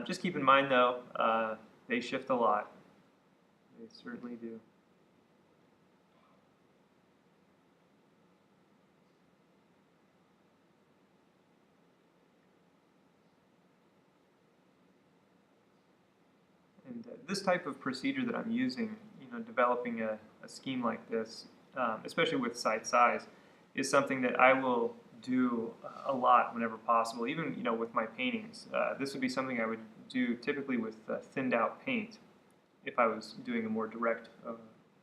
Just keep in mind, though, they shift a lot. They certainly do. And this type of procedure that I'm using, you know, developing a scheme like this, especially with site size, is something that I will do a lot whenever possible. Even, you know, with my paintings, this would be something I would do typically with thinned out paint if I was doing a more direct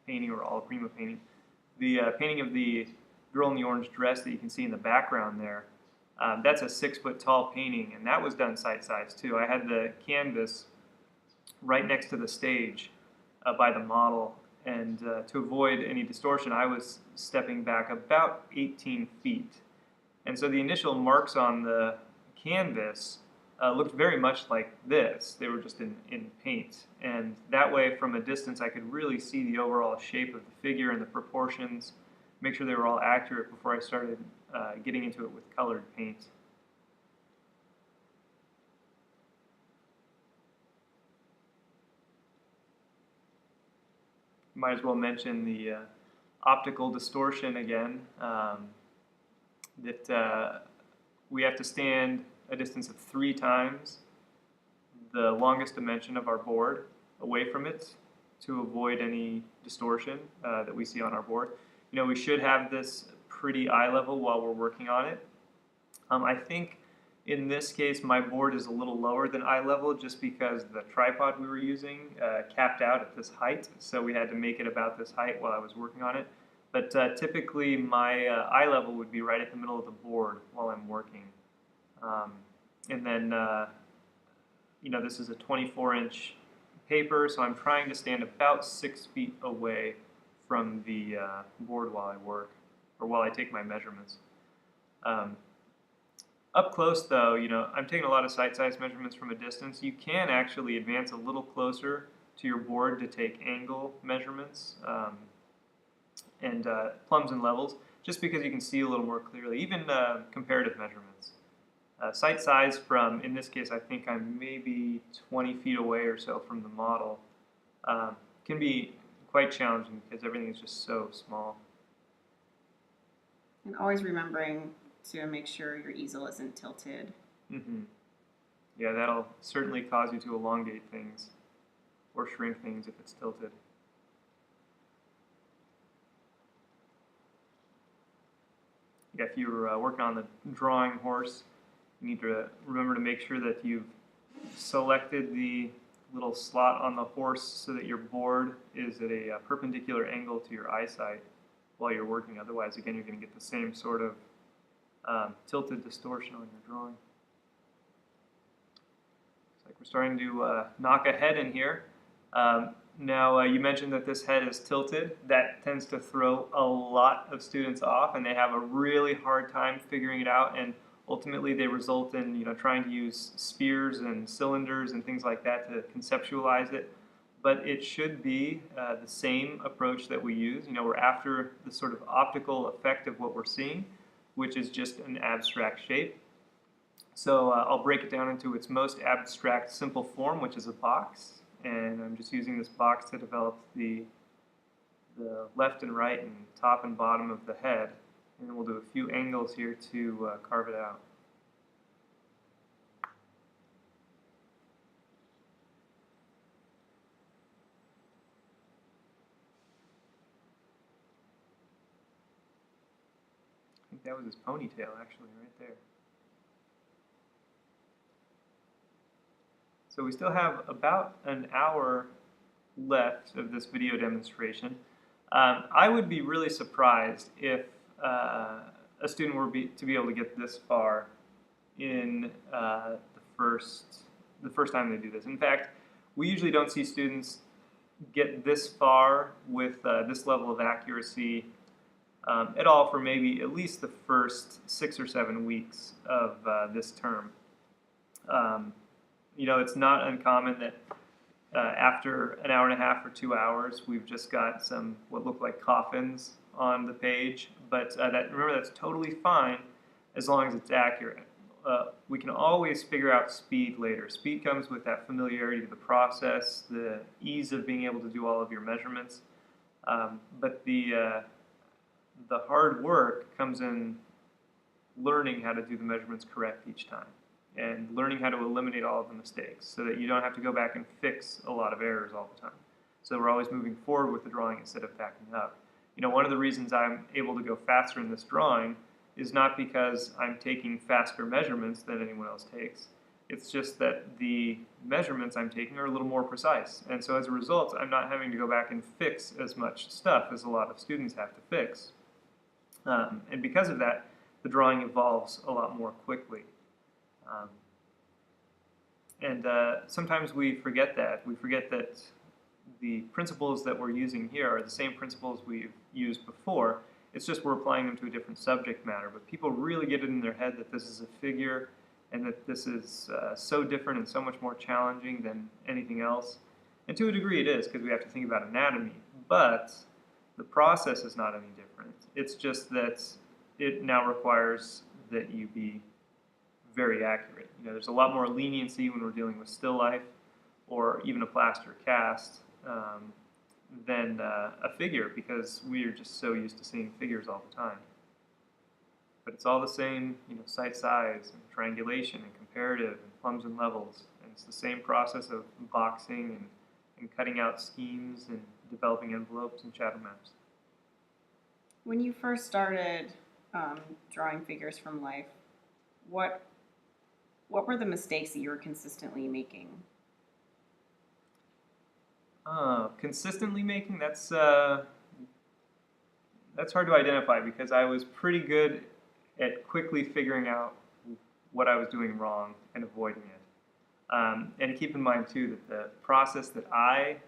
painting or alla prima painting. The painting of the girl in the orange dress that you can see in the background there, that's a 6 foot tall painting, and that was done site size too. I had the canvas right next to the stage by the model, and to avoid any distortion, I was stepping back about 18 feet. And so the initial marks on the canvas looked very much like this. They were just in paint. And that way, from a distance, I could really see the overall shape of the figure and the proportions, make sure they were all accurate before I started getting into it with colored paint. Might as well mention the optical distortion again, that we have to stand a distance of 3 times the longest dimension of our board away from it to avoid any distortion that we see on our board. You know, we should have this pretty eye level while we're working on it. I think in this case my board is a little lower than eye level just because the tripod we were using capped out at this height, so we had to make it about this height while I was working on it. But typically my eye level would be right at the middle of the board while I'm working. And then, you know, this is a 24-inch paper, so I'm trying to stand about 6 feet away from the board while I work, or while I take my measurements. Up close, though, you know, I'm taking a lot of site size measurements from a distance. You can actually advance a little closer to your board to take angle measurements and plumbs and levels, just because you can see a little more clearly, even comparative measurements. Site size from, in this case, I think I'm maybe 20 feet away or so from the model, can be quite challenging because everything is just so small.
And always remembering to make sure your easel isn't tilted.
Mm-hmm. Yeah, that'll certainly cause you to elongate things or shrink things if it's tilted. Yeah, if you're working on the drawing horse, you need to remember to make sure that you've selected the little slot on the horse so that your board is at a perpendicular angle to your eyesight while you're working. Otherwise, again, you're going to get the same sort of tilted distortion on your drawing. Looks like we're starting to knock a head in here. Now, you mentioned that this head is tilted. That tends to throw a lot of students off, and they have a really hard time figuring it out, and ultimately they result in, you know, trying to use spheres and cylinders and things like that to conceptualize it. But it should be the same approach that we use. You know, we're after the sort of optical effect of what we're seeing, which is just an abstract shape. So I'll break it down into its most abstract, simple form, which is a box. And I'm just using this box to develop the left and right and top and bottom of the head. And then we'll do a few angles here to carve it out. think that was his ponytail, actually, right there. So we still have about an hour left of this video demonstration. I would be really surprised if a student were to be able to get this far in the first time they do this. In fact, we usually don't see students get this far with this level of accuracy at all for maybe at least the first 6 or 7 weeks of this term. You know, it's not uncommon that after an hour and a half or 2 hours, we've just got some what look like coffins on the page, but remember, that's totally fine as long as it's accurate. We can always figure out speed later. Speed comes with that familiarity to the process, the ease of being able to do all of your measurements, but the hard work comes in learning how to do the measurements correct each time, and learning how to eliminate all of the mistakes so that you don't have to go back and fix a lot of errors all the time. So we're always moving forward with the drawing instead of backing up. You know, one of the reasons I'm able to go faster in this drawing is not because I'm taking faster measurements than anyone else takes. It's just that the measurements I'm taking are a little more precise. And so as a result, I'm not having to go back and fix as much stuff as a lot of students have to fix. And because of that, the drawing evolves a lot more quickly. Sometimes we forget that. We forget that the principles that we're using here are the same principles we've used before. It's just we're applying them to a different subject matter. But people really get it in their head that this is a figure and that this is so different and so much more challenging than anything else. And to a degree it is, because we have to think about anatomy. But the process is not any different. It's just that it now requires that you be very accurate. You know, there's a lot more leniency when we're dealing with still life or even a plaster cast than a figure, because we are just so used to seeing figures all the time. But it's all the same, you know, site size and triangulation and comparative and plums and levels. And it's the same process of boxing and cutting out schemes and developing envelopes and shadow maps.
When you first started drawing figures from life, what were the mistakes that you were consistently making?
Consistently making, that's hard to identify, because I was pretty good at quickly figuring out what I was doing wrong and avoiding it. And keep in mind too that the process that I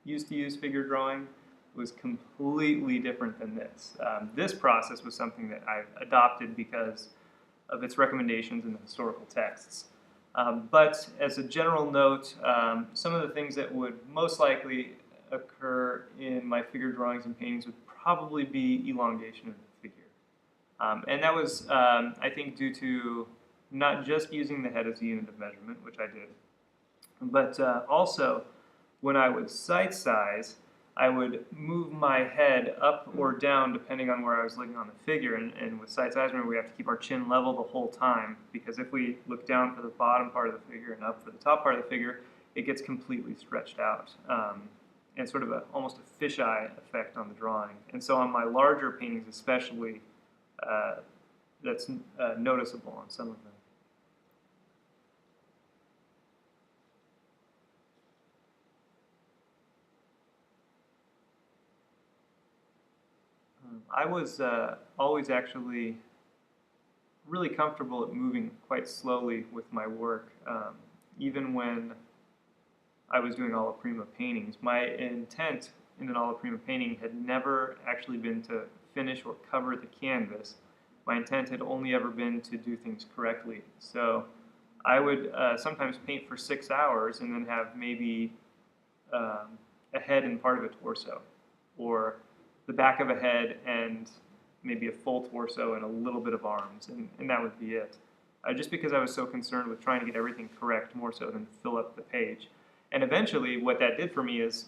used to use figure drawing was completely different than this. This process was something that I adopted because of its recommendations in the historical texts. But as a general note, some of the things that would most likely occur in my figure drawings and paintings would probably be elongation of the figure. And that was, I think, due to not just using the head as a unit of measurement, which I did, but also when I would sight size, I would move my head up or down depending on where I was looking on the figure. And with sight size, remember, we have to keep our chin level the whole time, because if we look down for the bottom part of the figure and up for the top part of the figure, it gets completely stretched out. And sort of almost a fisheye effect on the drawing. And so on my larger paintings especially, that's noticeable on some of them. I was always actually really comfortable at moving quite slowly with my work, even when I was doing alla prima paintings. My intent in an alla prima painting had never actually been to finish or cover the canvas. My intent had only ever been to do things correctly. So I would sometimes paint for 6 hours and then have maybe a head and part of a torso, or the back of a head and maybe a full torso and a little bit of arms, and that would be it. Just because I was so concerned with trying to get everything correct more so than fill up the page. And eventually what that did for me is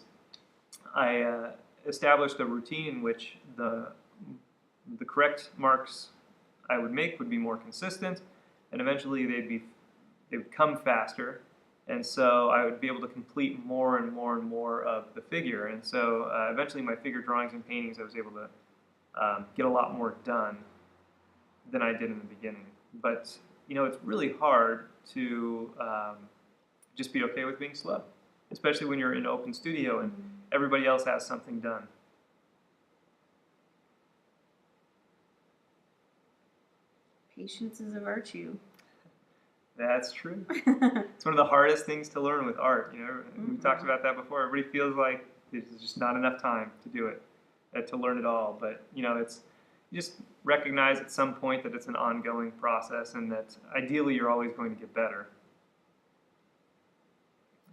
I established a routine in which the correct marks I would make would be more consistent, and eventually they would come faster. And so I would be able to complete more and more and more of the figure. And so eventually my figure drawings and paintings, I was able to get a lot more done than I did in the beginning. But, it's really hard to just be okay with being slow, especially when you're in an open studio and everybody else has something done.
Patience is a virtue.
That's true. It's one of the hardest things to learn with art. We talked about that before. Everybody feels like there's just not enough time to do it, to learn it all. But it's you just recognize at some point that it's an ongoing process, and that ideally you're always going to get better.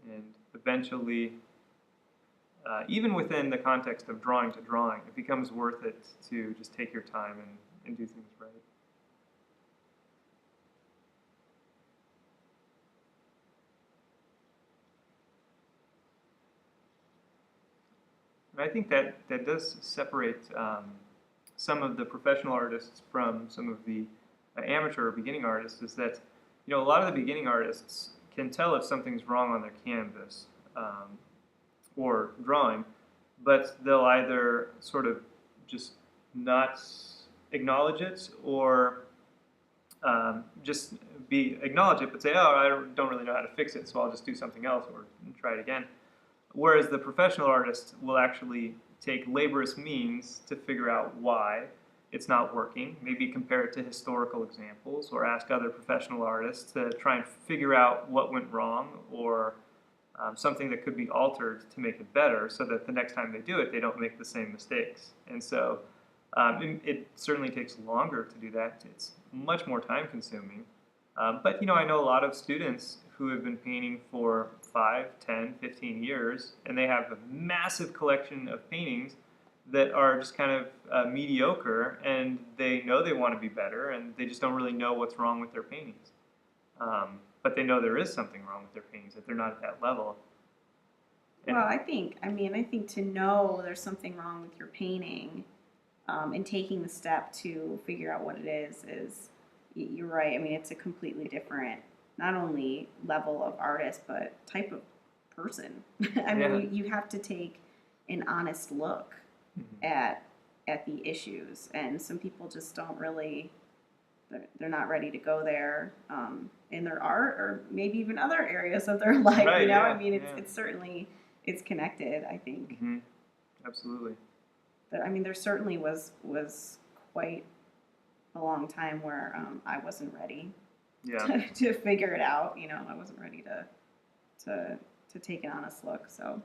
And eventually, even within the context of drawing to drawing, it becomes worth it to just take your time and do things right. And I think that does separate some of the professional artists from some of the amateur or beginning artists, is that a lot of the beginning artists can tell if something's wrong on their canvas or drawing, but they'll either sort of just not acknowledge it, or just acknowledge it but say, oh, I don't really know how to fix it, so I'll just do something else or try it again. Whereas the professional artist will actually take laborious means to figure out why it's not working, maybe compare it to historical examples, or ask other professional artists to try and figure out what went wrong, or something that could be altered to make it better, so that the next time they do it, they don't make the same mistakes. And so it certainly takes longer to do that. It's much more time consuming. But I know a lot of students who have been painting for 5, 10, 15 years, and they have a massive collection of paintings that are just kind of mediocre, and they know they want to be better, and they just don't really know what's wrong with their paintings. But they know there is something wrong with their paintings, that they're not at that level.
Well, I think to know there's something wrong with your painting, and taking the step to figure out what it is, you're right. I mean, it's a completely different, not only level of artist, but type of person. I mean, you have to take an honest look at the issues, and some people just don't really, they're not ready to go there in their art, or maybe even other areas of their life.
Right,
I mean, it's certainly, it's connected, I think.
Mm-hmm. Absolutely.
But I mean, there certainly was quite a long time where I wasn't ready to figure it out. I wasn't ready to take an honest look. So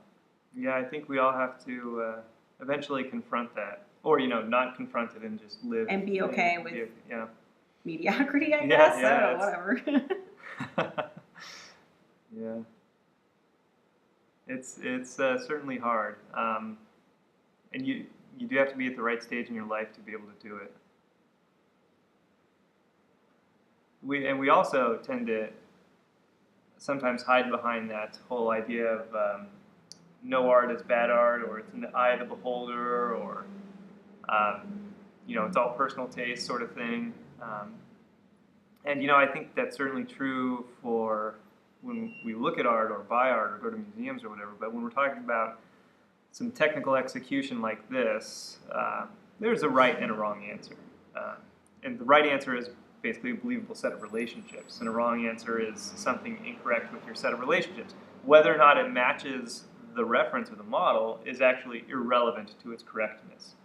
yeah, I think we all have to eventually confront that, or not confront it and just live
and be okay with mediocrity. I
guess.
I don't know, whatever.
Yeah, it's certainly hard, and you do have to be at the right stage in your life to be able to do it. We also tend to sometimes hide behind that whole idea of no art is bad art, or it's in the eye of the beholder, or it's all personal taste sort of thing. And I think that's certainly true for when we look at art or buy art or go to museums or whatever. But when we're talking about some technical execution like this, there's a right and a wrong answer. And the right answer is basically a believable set of relationships, and a wrong answer is something incorrect with your set of relationships. Whether or not it matches the reference or the model is actually irrelevant to its correctness.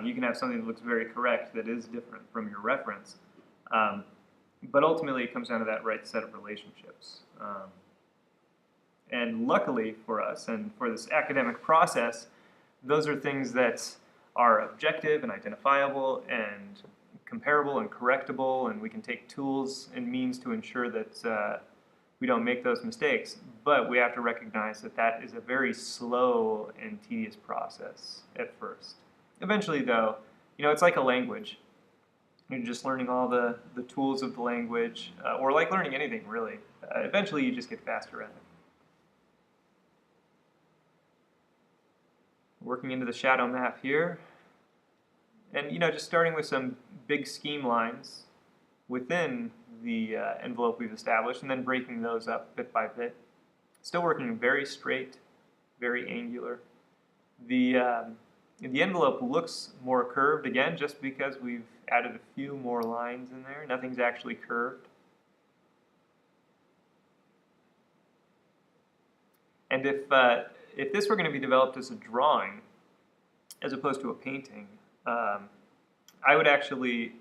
You can have something that looks very correct that is different from your reference, but ultimately it comes down to that right set of relationships. And luckily for us and for this academic process, those are things that are objective and identifiable and comparable and correctable, and we can take tools and means to ensure that we don't make those mistakes. But we have to recognize that that is a very slow and tedious process at first. Eventually, though, it's like a language. You're just learning all the tools of the language, or like learning anything, really. Eventually, you just get faster at it. Working into the shadow map here. And, just starting with some big scheme lines within the envelope we've established, and then breaking those up bit by bit. Still working very straight, very angular. The the envelope looks more curved, again, just because we've added a few more lines in there. Nothing's actually curved. And if this were going to be developed as a drawing, as opposed to a painting, I would actually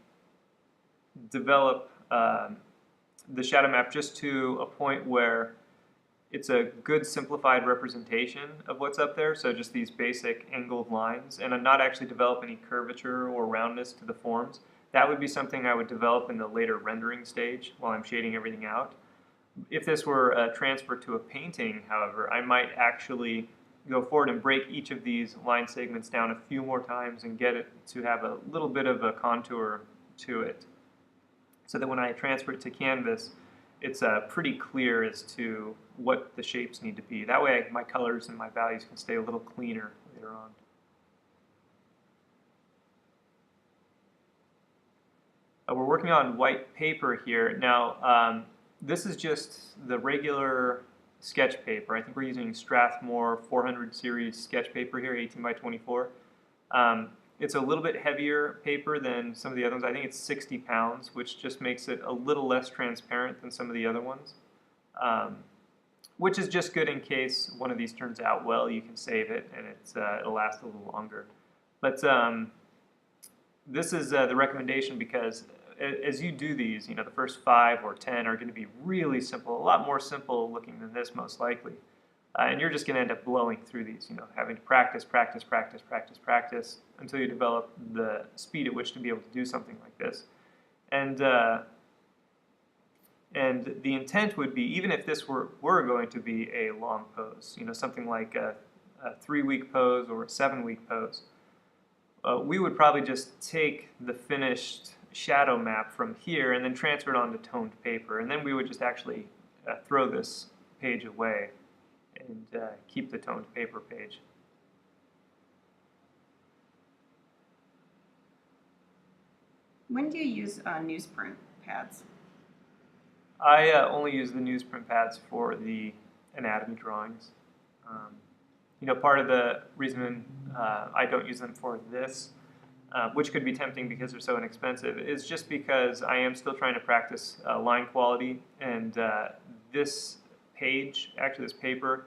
develop the shadow map just to a point where it's a good simplified representation of what's up there, so just these basic angled lines, and not actually develop any curvature or roundness to the forms. That would be something I would develop in the later rendering stage while I'm shading everything out. If this were transferred to a painting, however, I might actually go forward and break each of these line segments down a few more times and get it to have a little bit of a contour to it, so that when I transfer it to canvas, it's pretty clear as to what the shapes need to be. That way my colors and my values can stay a little cleaner later on. We're working on white paper here. Now, this is just the regular sketch paper. I think we're using Strathmore 400 series sketch paper here, 18 by 24. It's a little bit heavier paper than some of the other ones. I think it's 60 pounds, which just makes it a little less transparent than some of the other ones, which is just good in case one of these turns out well. You can save it, and it'll last a little longer. But this is the recommendation, because as you do these, the first 5 or 10 are going to be really simple, a lot more simple looking than this most likely. And you're just going to end up blowing through these, having to practice until you develop the speed at which to be able to do something like this. And the intent would be, even if this were going to be a long pose, something like a 3-week pose or a 7-week pose, we would probably just take the finished shadow map from here and then transfer it onto toned paper, and then we would just actually throw this page away and keep the toned paper page.
When do you use newsprint pads?
I only use the newsprint pads for the anatomy drawings. Part of the reason I don't use them for this, which could be tempting because they're so inexpensive, is just because I am still trying to practice line quality, and this page, actually this paper,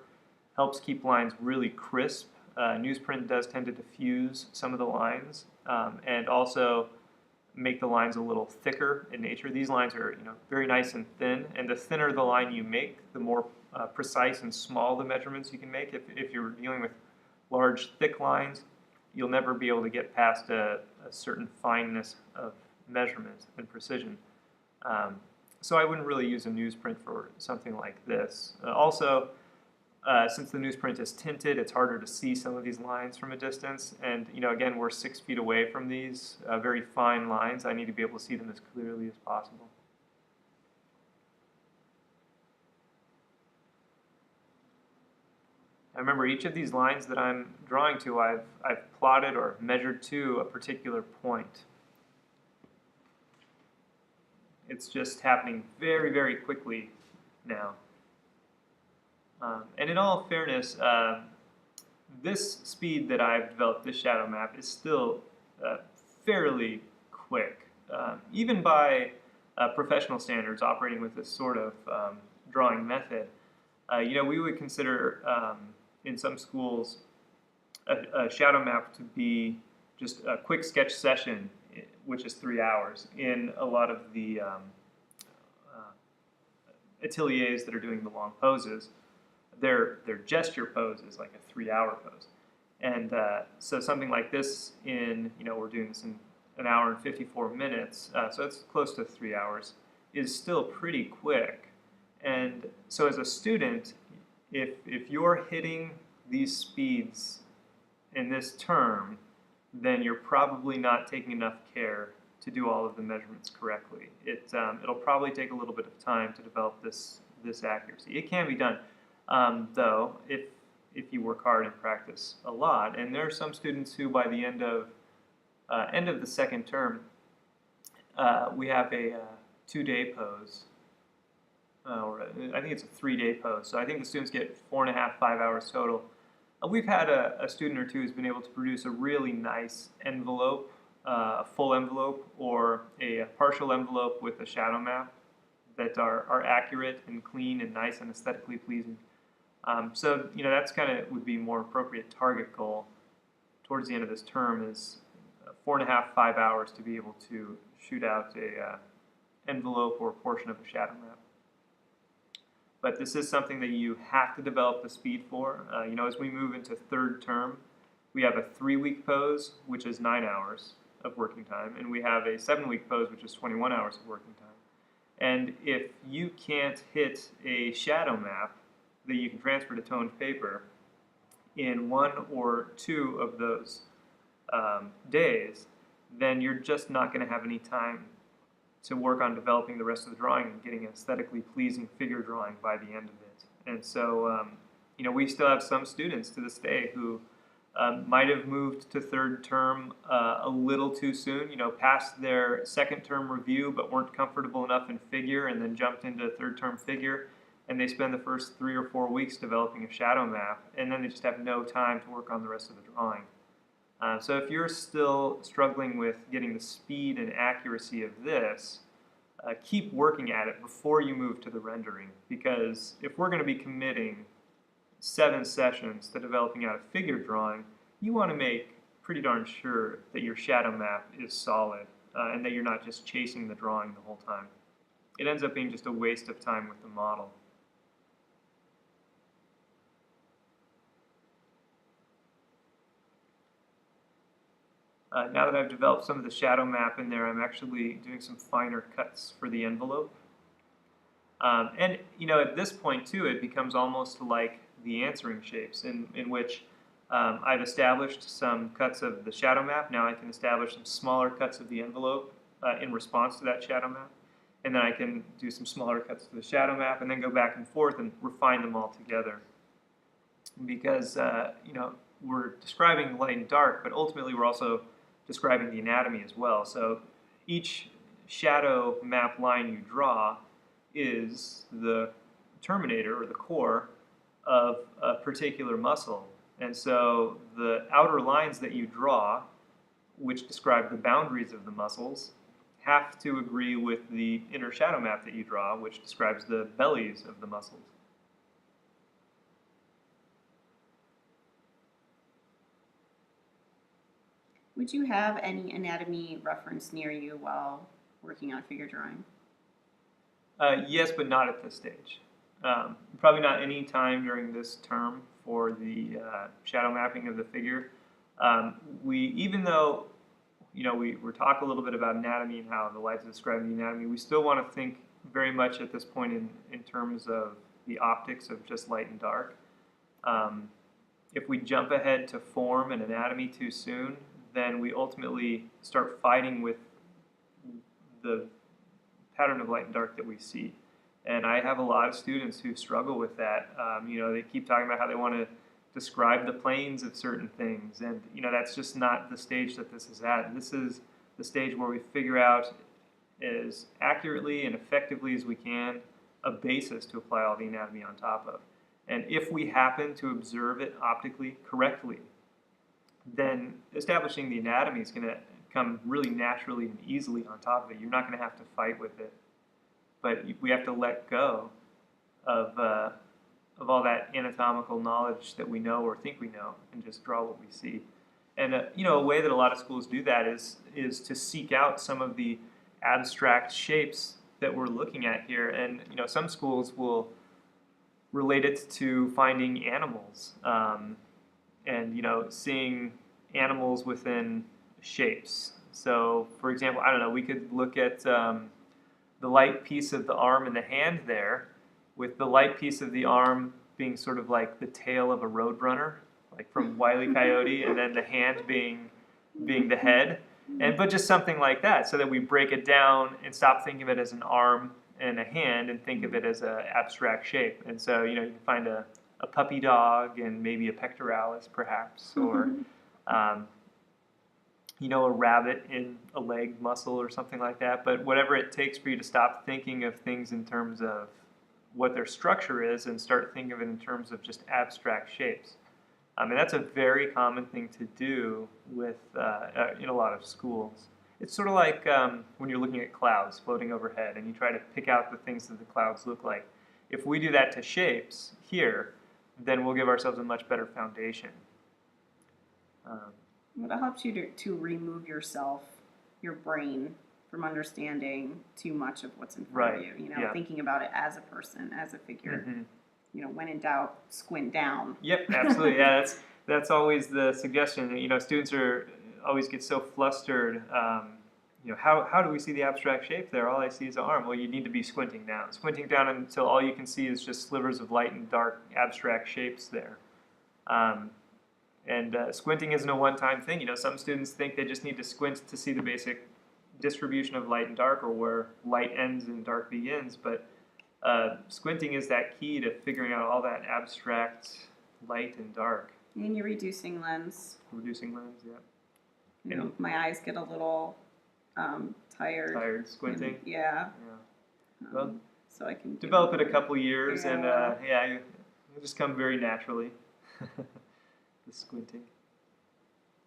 helps keep lines really crisp. Newsprint does tend to diffuse some of the lines, and also make the lines a little thicker in nature. These lines are very nice and thin, and the thinner the line you make, the more precise and small the measurements you can make. If you're dealing with large, thick lines, you'll never be able to get past a certain fineness of measurement and precision. So I wouldn't really use a newsprint for something like this. Also, since the newsprint is tinted, it's harder to see some of these lines from a distance. And again, we're 6 feet away from these very fine lines. I need to be able to see them as clearly as possible. I remember each of these lines that I'm drawing to, I've plotted or measured to a particular point. It's just happening very, very quickly now. And in all fairness, this speed that I've developed this shadow map is still fairly quick. Even by professional standards operating with this sort of drawing method, we would consider in some schools a shadow map to be just a quick sketch session, which is 3 hours. In a lot of the ateliers that are doing the long poses, their gesture pose is like a 3-hour pose. And so something like this we're doing this in 1 hour and 54 minutes, so it's close to 3 hours, is still pretty quick. And so as a student, if you're hitting these speeds in this term, then you're probably not taking enough care to do all of the measurements correctly. It'll probably take a little bit of time to develop this accuracy. It can be done, though, if you work hard and practice a lot. And there are some students who, by the end of the second term, we have a 2-day pose, or I think it's a 3-day pose. So I think the students get 4.5, 5 hours total. We've had a student or two who's been able to produce a really nice envelope, a full envelope or a partial envelope with a shadow map that are accurate and clean and nice and aesthetically pleasing. So, that's kind of would be more appropriate target goal towards the end of this term is 4.5, 5 hours to be able to shoot out a envelope or portion of a shadow map. But this is something that you have to develop the speed for. As we move into third term, we have a 3-week pose, which is 9 hours of working time, and we have a 7-week pose, which is 21 hours of working time. And if you can't hit a shadow map that you can transfer to toned paper in 1 or 2 of those days, then you're just not going to have any time to work on developing the rest of the drawing and getting an aesthetically pleasing figure drawing by the end of it. And so, we still have some students to this day who might have moved to third term a little too soon, passed their second term review but weren't comfortable enough in figure and then jumped into third term figure, and they spend the first 3 or 4 weeks developing a shadow map, and then they just have no time to work on the rest of the drawing. So if you're still struggling with getting the speed and accuracy of this, keep working at it before you move to the rendering, because if we're going to be committing 7 sessions to developing out a figure drawing, you want to make pretty darn sure that your shadow map is solid and that you're not just chasing the drawing the whole time. It ends up being just a waste of time with the model. Now that I've developed some of the shadow map in there, I'm actually doing some finer cuts for the envelope. And at this point too, it becomes almost like the answering shapes in which I've established some cuts of the shadow map. Now I can establish some smaller cuts of the envelope in response to that shadow map. And then I can do some smaller cuts to the shadow map and then go back and forth and refine them all together. Because, we're describing light and dark, but ultimately we're also describing the anatomy as well. So each shadow map line you draw is the terminator or the core of a particular muscle. And so the outer lines that you draw, which describe the boundaries of the muscles, have to agree with the inner shadow map that you draw, which describes the bellies of the muscles.
Would you have any anatomy reference near you while working on figure drawing?
Yes, but not at this stage. Probably not any time during this term for the shadow mapping of the figure. Even though we talk a little bit about anatomy and how the lights describe the anatomy, we still want to think very much at this point in terms of the optics of just light and dark. If we jump ahead to form and anatomy too soon, then we ultimately start fighting with the pattern of light and dark that we see. And I have a lot of students who struggle with that. They keep talking about how they want to describe the planes of certain things, and that's just not the stage that this is at. This is the stage where we figure out as accurately and effectively as we can a basis to apply all the anatomy on top of. And if we happen to observe it optically correctly, then establishing the anatomy is going to come really naturally and easily on top of it. You're not going to have to fight with it. But we have to let go of all that anatomical knowledge that we know or think we know and just draw what we see. And a way that a lot of schools do that is to seek out some of the abstract shapes that we're looking at here. And some schools will relate it to finding animals. And seeing animals within shapes. So, for example, I don't know, we could look at the light piece of the arm and the hand there, with the light piece of the arm being sort of like the tail of a roadrunner, like from Wile E. Coyote, and then the hand being the head, but just something like that, so that we break it down and stop thinking of it as an arm and a hand and think of it as an abstract shape. And so, you can find a puppy dog and maybe a pectoralis, perhaps, or a rabbit in a leg muscle or something like that. But whatever it takes for you to stop thinking of things in terms of what their structure is and start thinking of it in terms of just abstract shapes. And that's a very common thing to do with in a lot of schools. It's sort of like when you're looking at clouds floating overhead and you try to pick out the things that the clouds look like. If we do that to shapes here, then we'll give ourselves a much better foundation.
Well, that helps you to remove yourself, your brain, from understanding too much of what's in front of you. You know,
Yeah.
thinking about it as a person, as a figure.
Mm-hmm.
You know, when in doubt, squint down.
Yep, absolutely. Yeah, that's always the suggestion. You know, students always get so flustered. You know, how do we see the abstract shape there? All I see is an arm. Well, you need to be squinting down until all you can see is just slivers of light and dark abstract shapes there. And squinting isn't a one-time thing. You know, some students think they just need to squint to see the basic distribution of light and dark, or where light ends and dark begins. But squinting is that key to figuring out all that abstract light and dark.
And you're reducing lens.
Reducing lens, yeah.
You know, my eyes get a little tired.
Tired squinting.
And, yeah.
Well,
so I can
develop it a couple years, and
Yeah.
it'll just come very naturally. The squinting.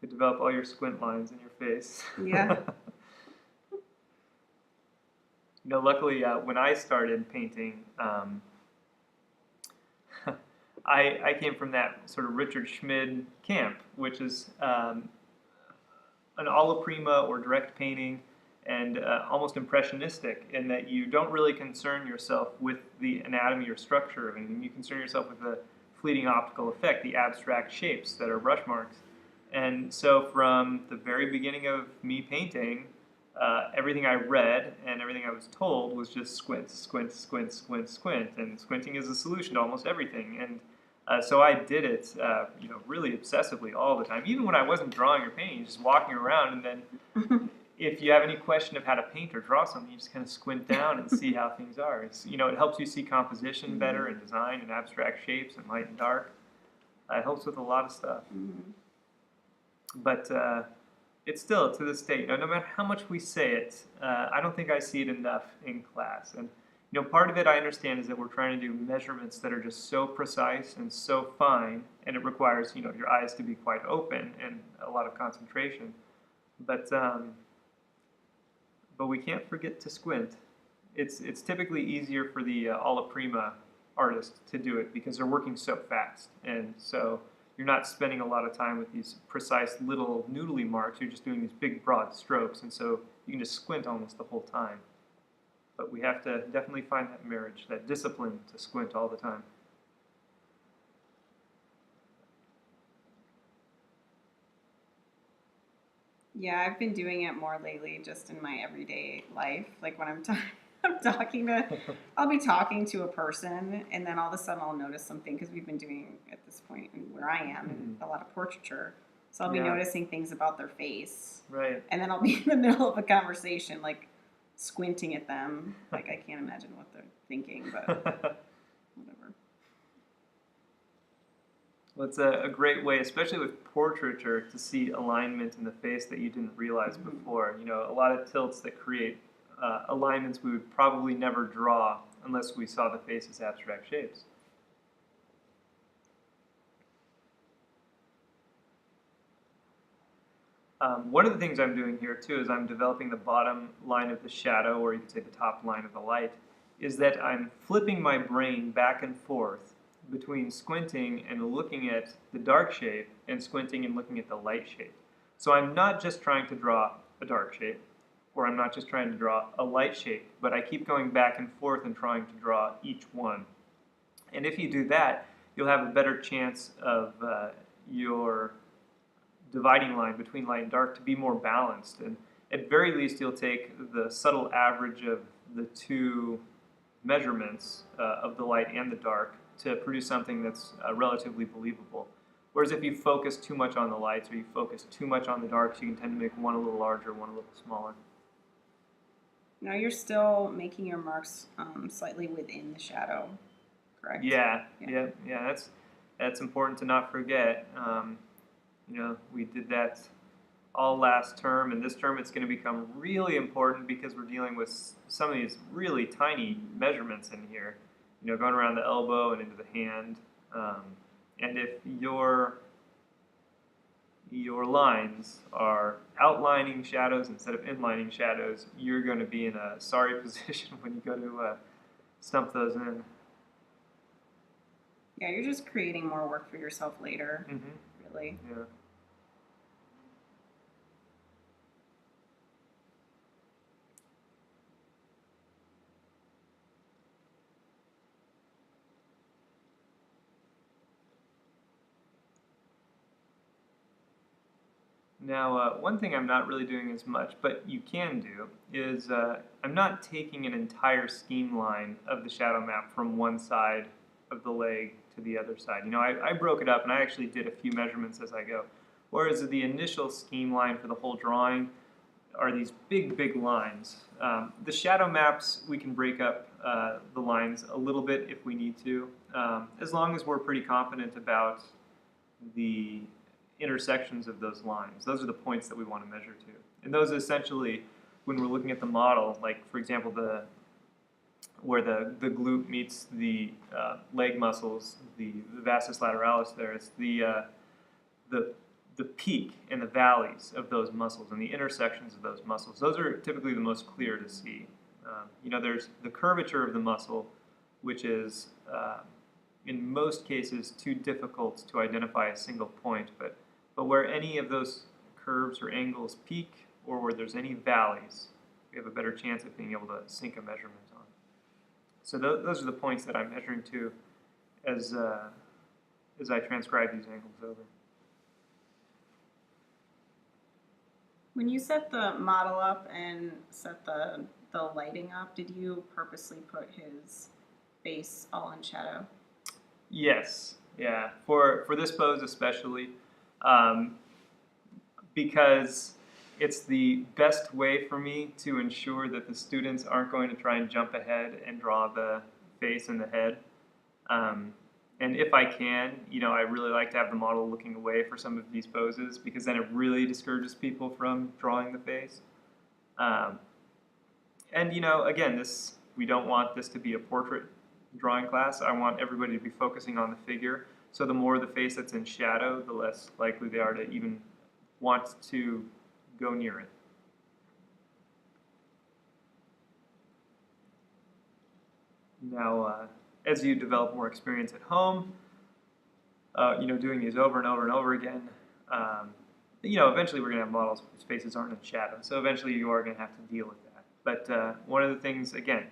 You develop all your squint lines in your face.
Yeah.
You know, luckily, when I started painting, I came from that sort of Richard Schmid camp, which is an alla prima or direct painting, and almost impressionistic in that you don't really concern yourself with the anatomy or structure of anything. You concern yourself with the fleeting optical effect, the abstract shapes that are brush marks. And so from the very beginning of me painting, everything I read and everything I was told was just squint, squint, squint, squint, squint. And squinting is a solution to almost everything. And so I did it, you know, really obsessively all the time. Even when I wasn't drawing or painting, just walking around. And then if you have any question of how to paint or draw something, you just kind of squint down and see how things are. It's, you know, it helps you see composition better and design and abstract shapes and light and dark. It helps with a lot of stuff.
Mm-hmm.
But it's still, to this day, you know, no matter how much we say it, I don't think I see it enough in class. And, you know, part of it I understand is that we're trying to do measurements that are just so precise and so fine, and it requires, you know, your eyes to be quite open and a lot of concentration. But we can't forget to squint. It's typically easier for the alla prima artist to do it because they're working so fast, and so you're not spending a lot of time with these precise little noodly marks. You're just doing these big broad strokes, and so you can just squint almost the whole time. But we have to definitely find that marriage, that discipline to squint all the time.
Yeah, I've been doing it more lately, just in my everyday life. Like when I'm talking to, I'll be talking to a person, and then all of a sudden I'll notice something because we've been doing at this point where I am a lot of portraiture. So I'll be noticing things about their face,
right?
And then I'll be in the middle of a conversation, like squinting at them, like I can't imagine what they're thinking, but whatever.
Well, it's a great way, especially with portraiture, to see alignment in the face that you didn't realize before. You know, a lot of tilts that create alignments we would probably never draw unless we saw the face as abstract shapes. One of the things I'm doing here too is I'm developing the bottom line of the shadow, or you could say the top line of the light, is that I'm flipping my brain back and forth between squinting and looking at the dark shape and squinting and looking at the light shape. So I'm not just trying to draw a dark shape, or I'm not just trying to draw a light shape, but I keep going back and forth and trying to draw each one. And if you do that, you'll have a better chance of your dividing line between light and dark to be more balanced. And at very least, you'll take the subtle average of the two measurements of the light and the dark to produce something that's relatively believable. Whereas if you focus too much on the lights or you focus too much on the darks, you can tend to make one a little larger, one a little smaller.
Now you're still making your marks slightly within the shadow, correct?
Yeah. That's important to not forget. You know, we did that all last term, and this term it's going to become really important because we're dealing with some of these really tiny measurements in here. You know, going around the elbow and into the hand. And if your your lines are outlining shadows instead of inlining shadows, you're going to be in a sorry position when you go to stump those in.
Yeah, you're just creating more work for yourself later, really.
Yeah. Now, one thing I'm not really doing as much, but you can do, is I'm not taking an entire scheme line of the shadow map from one side of the leg to the other side. You know, I broke it up and I actually did a few measurements as I go. Whereas the initial scheme line for the whole drawing are these big, big lines. The shadow maps, we can break up the lines a little bit if we need to, as long as we're pretty confident about the intersections of those lines. Those are the points that we want to measure to. And those essentially, when we're looking at the model, like for example, where the glute meets the leg muscles, the vastus lateralis there, it's the peak and the valleys of those muscles and the intersections of those muscles. Those are typically the most clear to see. You know, there's the curvature of the muscle, which is in most cases too difficult to identify a single point, but where any of those curves or angles peak, or where there's any valleys, we have a better chance of being able to sink a measurement on. So those are the points that I'm measuring to as I transcribe these angles over.
When you set the model up and set the lighting up, did you purposely put his face all in shadow?
Yes, yeah. For this pose especially, because it's the best way for me to ensure that the students aren't going to try and jump ahead and draw the face and the head. And if I can, you know, I really like to have the model looking away for some of these poses because then it really discourages people from drawing the face. And you know, again, we don't want this to be a portrait drawing class. I want everybody to be focusing on the figure. So the more the face that's in shadow, the less likely they are to even want to go near it. Now, as you develop more experience at home, you know, doing these over and over and over again, you know, eventually we're going to have models whose faces aren't in shadow. So eventually you are going to have to deal with that. But one of the things, again,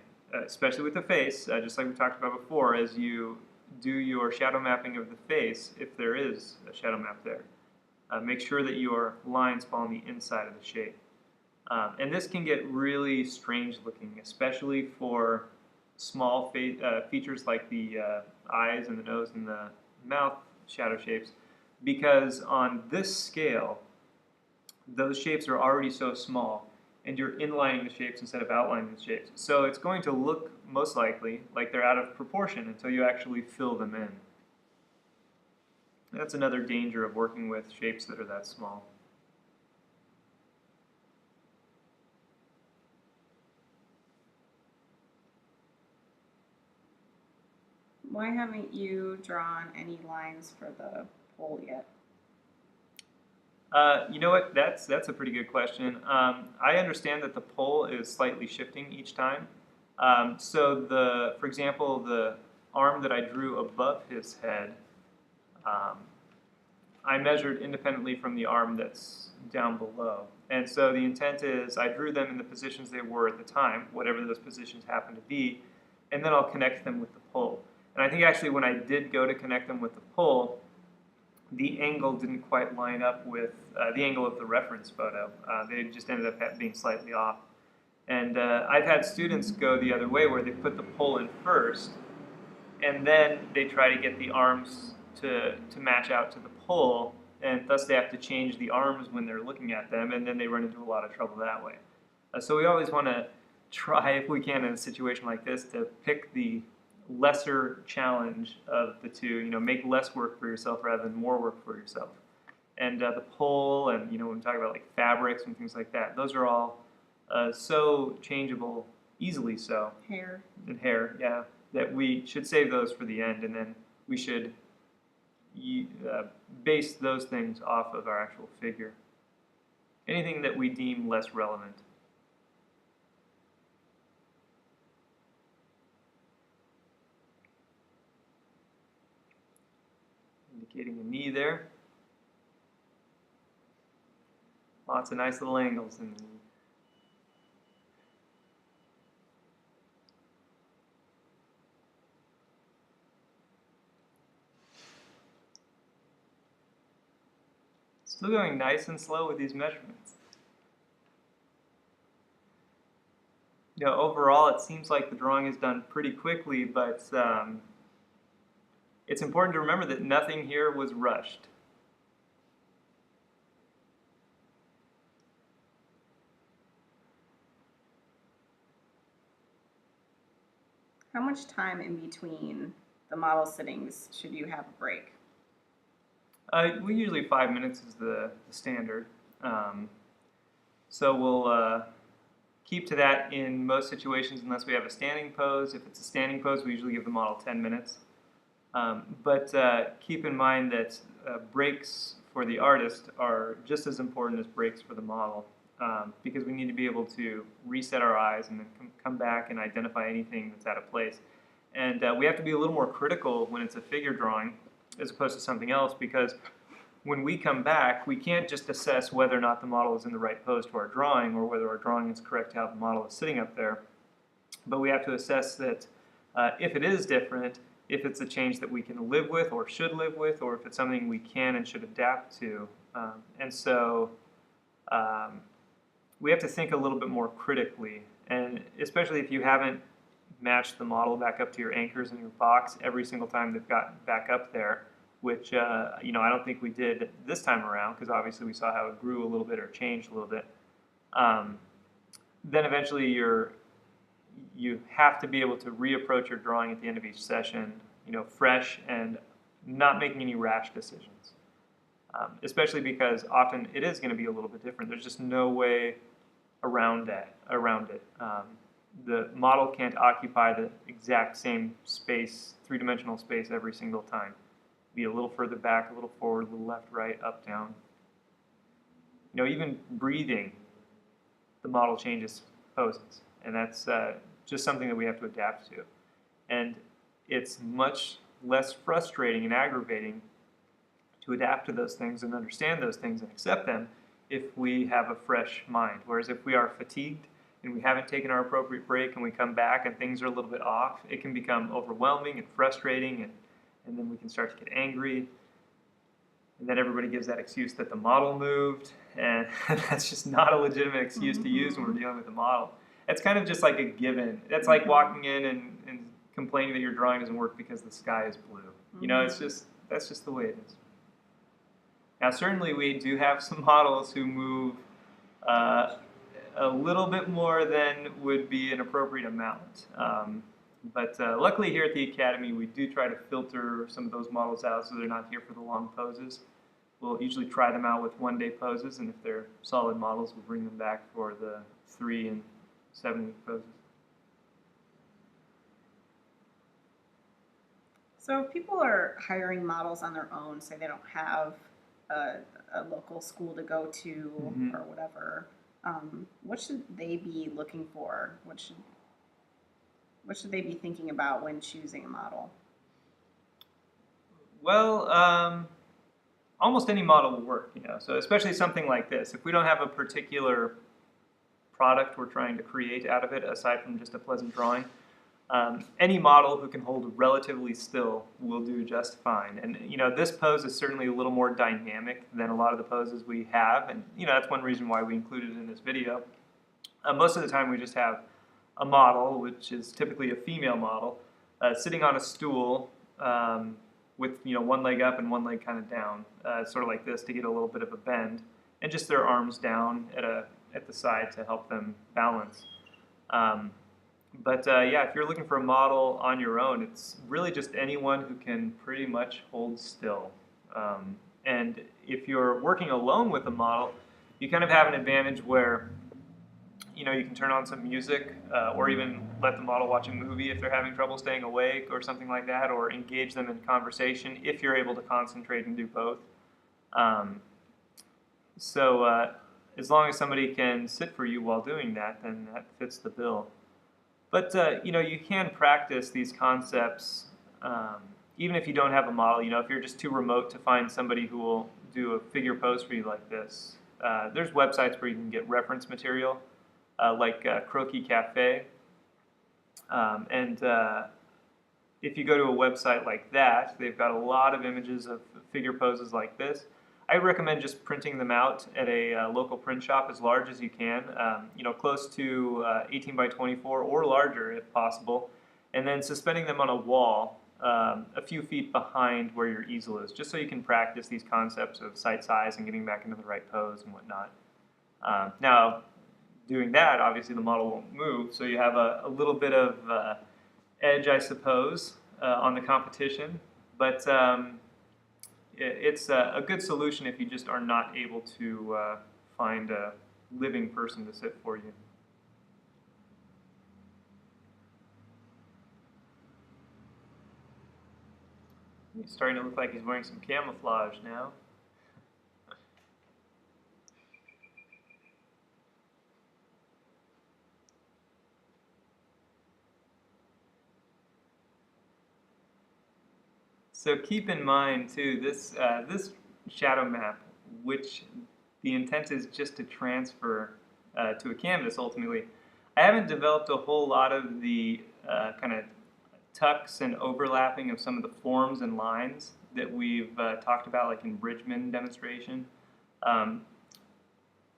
especially with the face, just like we talked about before, as you do your shadow mapping of the face, if there is a shadow map there, make sure that your lines fall on the inside of the shape. And this can get really strange looking, especially for small features like the eyes and the nose and the mouth shadow shapes, because on this scale, those shapes are already so small, and you're inlining the shapes instead of outlining the shapes. So it's going to look, most likely, like they're out of proportion until you actually fill them in. That's another danger of working with shapes that are that small.
Why haven't you drawn any lines for the pole yet?
You know what? That's a pretty good question. I understand that the pole is slightly shifting each time. So for example, the arm that I drew above his head, I measured independently from the arm that's down below. And so the intent is I drew them in the positions they were at the time, whatever those positions happen to be, and then I'll connect them with the pole. And I think actually when I did go to connect them with the pole, the angle didn't quite line up with the angle of the reference photo. They just ended up being slightly off. And I've had students go the other way where they put the pole in first, and then they try to get the arms to match out to the pole, and thus they have to change the arms when they're looking at them, and then they run into a lot of trouble that way. So we always want to try, if we can, in a situation like this, to pick the lesser challenge of the two. You know, make less work for yourself rather than more work for yourself. And the pole, and you know, when we talk about like fabrics and things like that, those are all so changeable, easily so.
Hair.
And hair, yeah. That we should save those for the end, and then we should, base those things off of our actual figure. Anything that we deem less relevant. Indicating a knee there. Lots of nice little angles in the knee. Still going nice and slow with these measurements. Overall it seems like the drawing is done pretty quickly, but it's important to remember that nothing here was rushed.
How much time in between the model sittings should you have a break?
We usually 5 minutes is the standard. So we'll keep to that in most situations unless we have a standing pose. If it's a standing pose, we usually give the model 10 minutes. But keep in mind that breaks for the artist are just as important as breaks for the model, because we need to be able to reset our eyes and then come back and identify anything that's out of place. And we have to be a little more critical when it's a figure drawing as opposed to something else, because when we come back, we can't just assess whether or not the model is in the right pose to our drawing or whether our drawing is correct how the model is sitting up there. But we have to assess that if it is different, if it's a change that we can live with or should live with, or if it's something we can and should adapt to. And so we have to think a little bit more critically, and especially if you haven't matched the model back up to your anchors in your box every single time they've got back up there, which I don't think we did this time around, because obviously we saw how it grew a little bit or changed a little bit. Then eventually you have to be able to reapproach your drawing at the end of each session, fresh and not making any rash decisions. Especially because often it is going to be a little bit different. There's just no way around it. The model can't occupy the exact same space, three-dimensional space every single time. Be a little further back, a little forward, a little left, right, up, down. Even breathing, the model changes poses, and that's just something that we have to adapt to. And it's much less frustrating and aggravating to adapt to those things and understand those things and accept them if we have a fresh mind. Whereas if we are fatigued and we haven't taken our appropriate break and we come back and things are a little bit off, it can become overwhelming and frustrating, and then we can start to get angry. And then everybody gives that excuse that the model moved, and that's just not a legitimate excuse to use when we're dealing with a model. It's kind of just like a given. That's like walking in and complaining that your drawing doesn't work because the sky is blue. That's just the way it is. Now, certainly we do have some models who move a little bit more than would be an appropriate amount. But luckily here at the Academy, we do try to filter some of those models out so they're not here for the long poses. We'll usually try them out with one-day poses, and if they're solid models, we'll bring them back for the 3- and 7-week poses.
So if people are hiring models on their own, say they don't have a local school to go to or whatever, what should they be looking for? What should they be thinking about when choosing a model?
Well, almost any model will work, So especially something like this. If we don't have a particular product we're trying to create out of it, aside from just a pleasant drawing, any model who can hold relatively still will do just fine. And this pose is certainly a little more dynamic than a lot of the poses we have, and that's one reason why we included it in this video. Most of the time we just have a model, which is typically a female model, sitting on a stool with one leg up and one leg kind of down, sort of like this, to get a little bit of a bend, and just their arms down at the side to help them balance. But if you're looking for a model on your own, it's really just anyone who can pretty much hold still. And if you're working alone with a model, you kind of have an advantage where you know, you can turn on some music or even let the model watch a movie if they're having trouble staying awake or something like that, or engage them in conversation if you're able to concentrate and do both. Um, so as long as somebody can sit for you while doing that, then that fits the bill. But you know, you can practice these concepts even if you don't have a model. You know, if you're just too remote to find somebody who will do a figure pose for you like this, there's websites where you can get reference material, like Croquis Cafe. And if you go to a website like that, they've got a lot of images of figure poses like this. I recommend just printing them out at a local print shop as large as you can, you know, close to 18 by 24 or larger if possible, and then suspending them on a wall a few feet behind where your easel is, just so you can practice these concepts of sight size and getting back into the right pose and whatnot. Now, doing that, obviously the model won't move, so you have a little bit of edge, I suppose, on the competition, but it's a good solution if you just are not able to find a living person to sit for you. He's starting to look like he's wearing some camouflage now. So keep in mind too, this shadow map, which the intent is just to transfer to a canvas ultimately. I haven't developed a whole lot of the kind of tucks and overlapping of some of the forms and lines that we've talked about, like in Bridgman demonstration,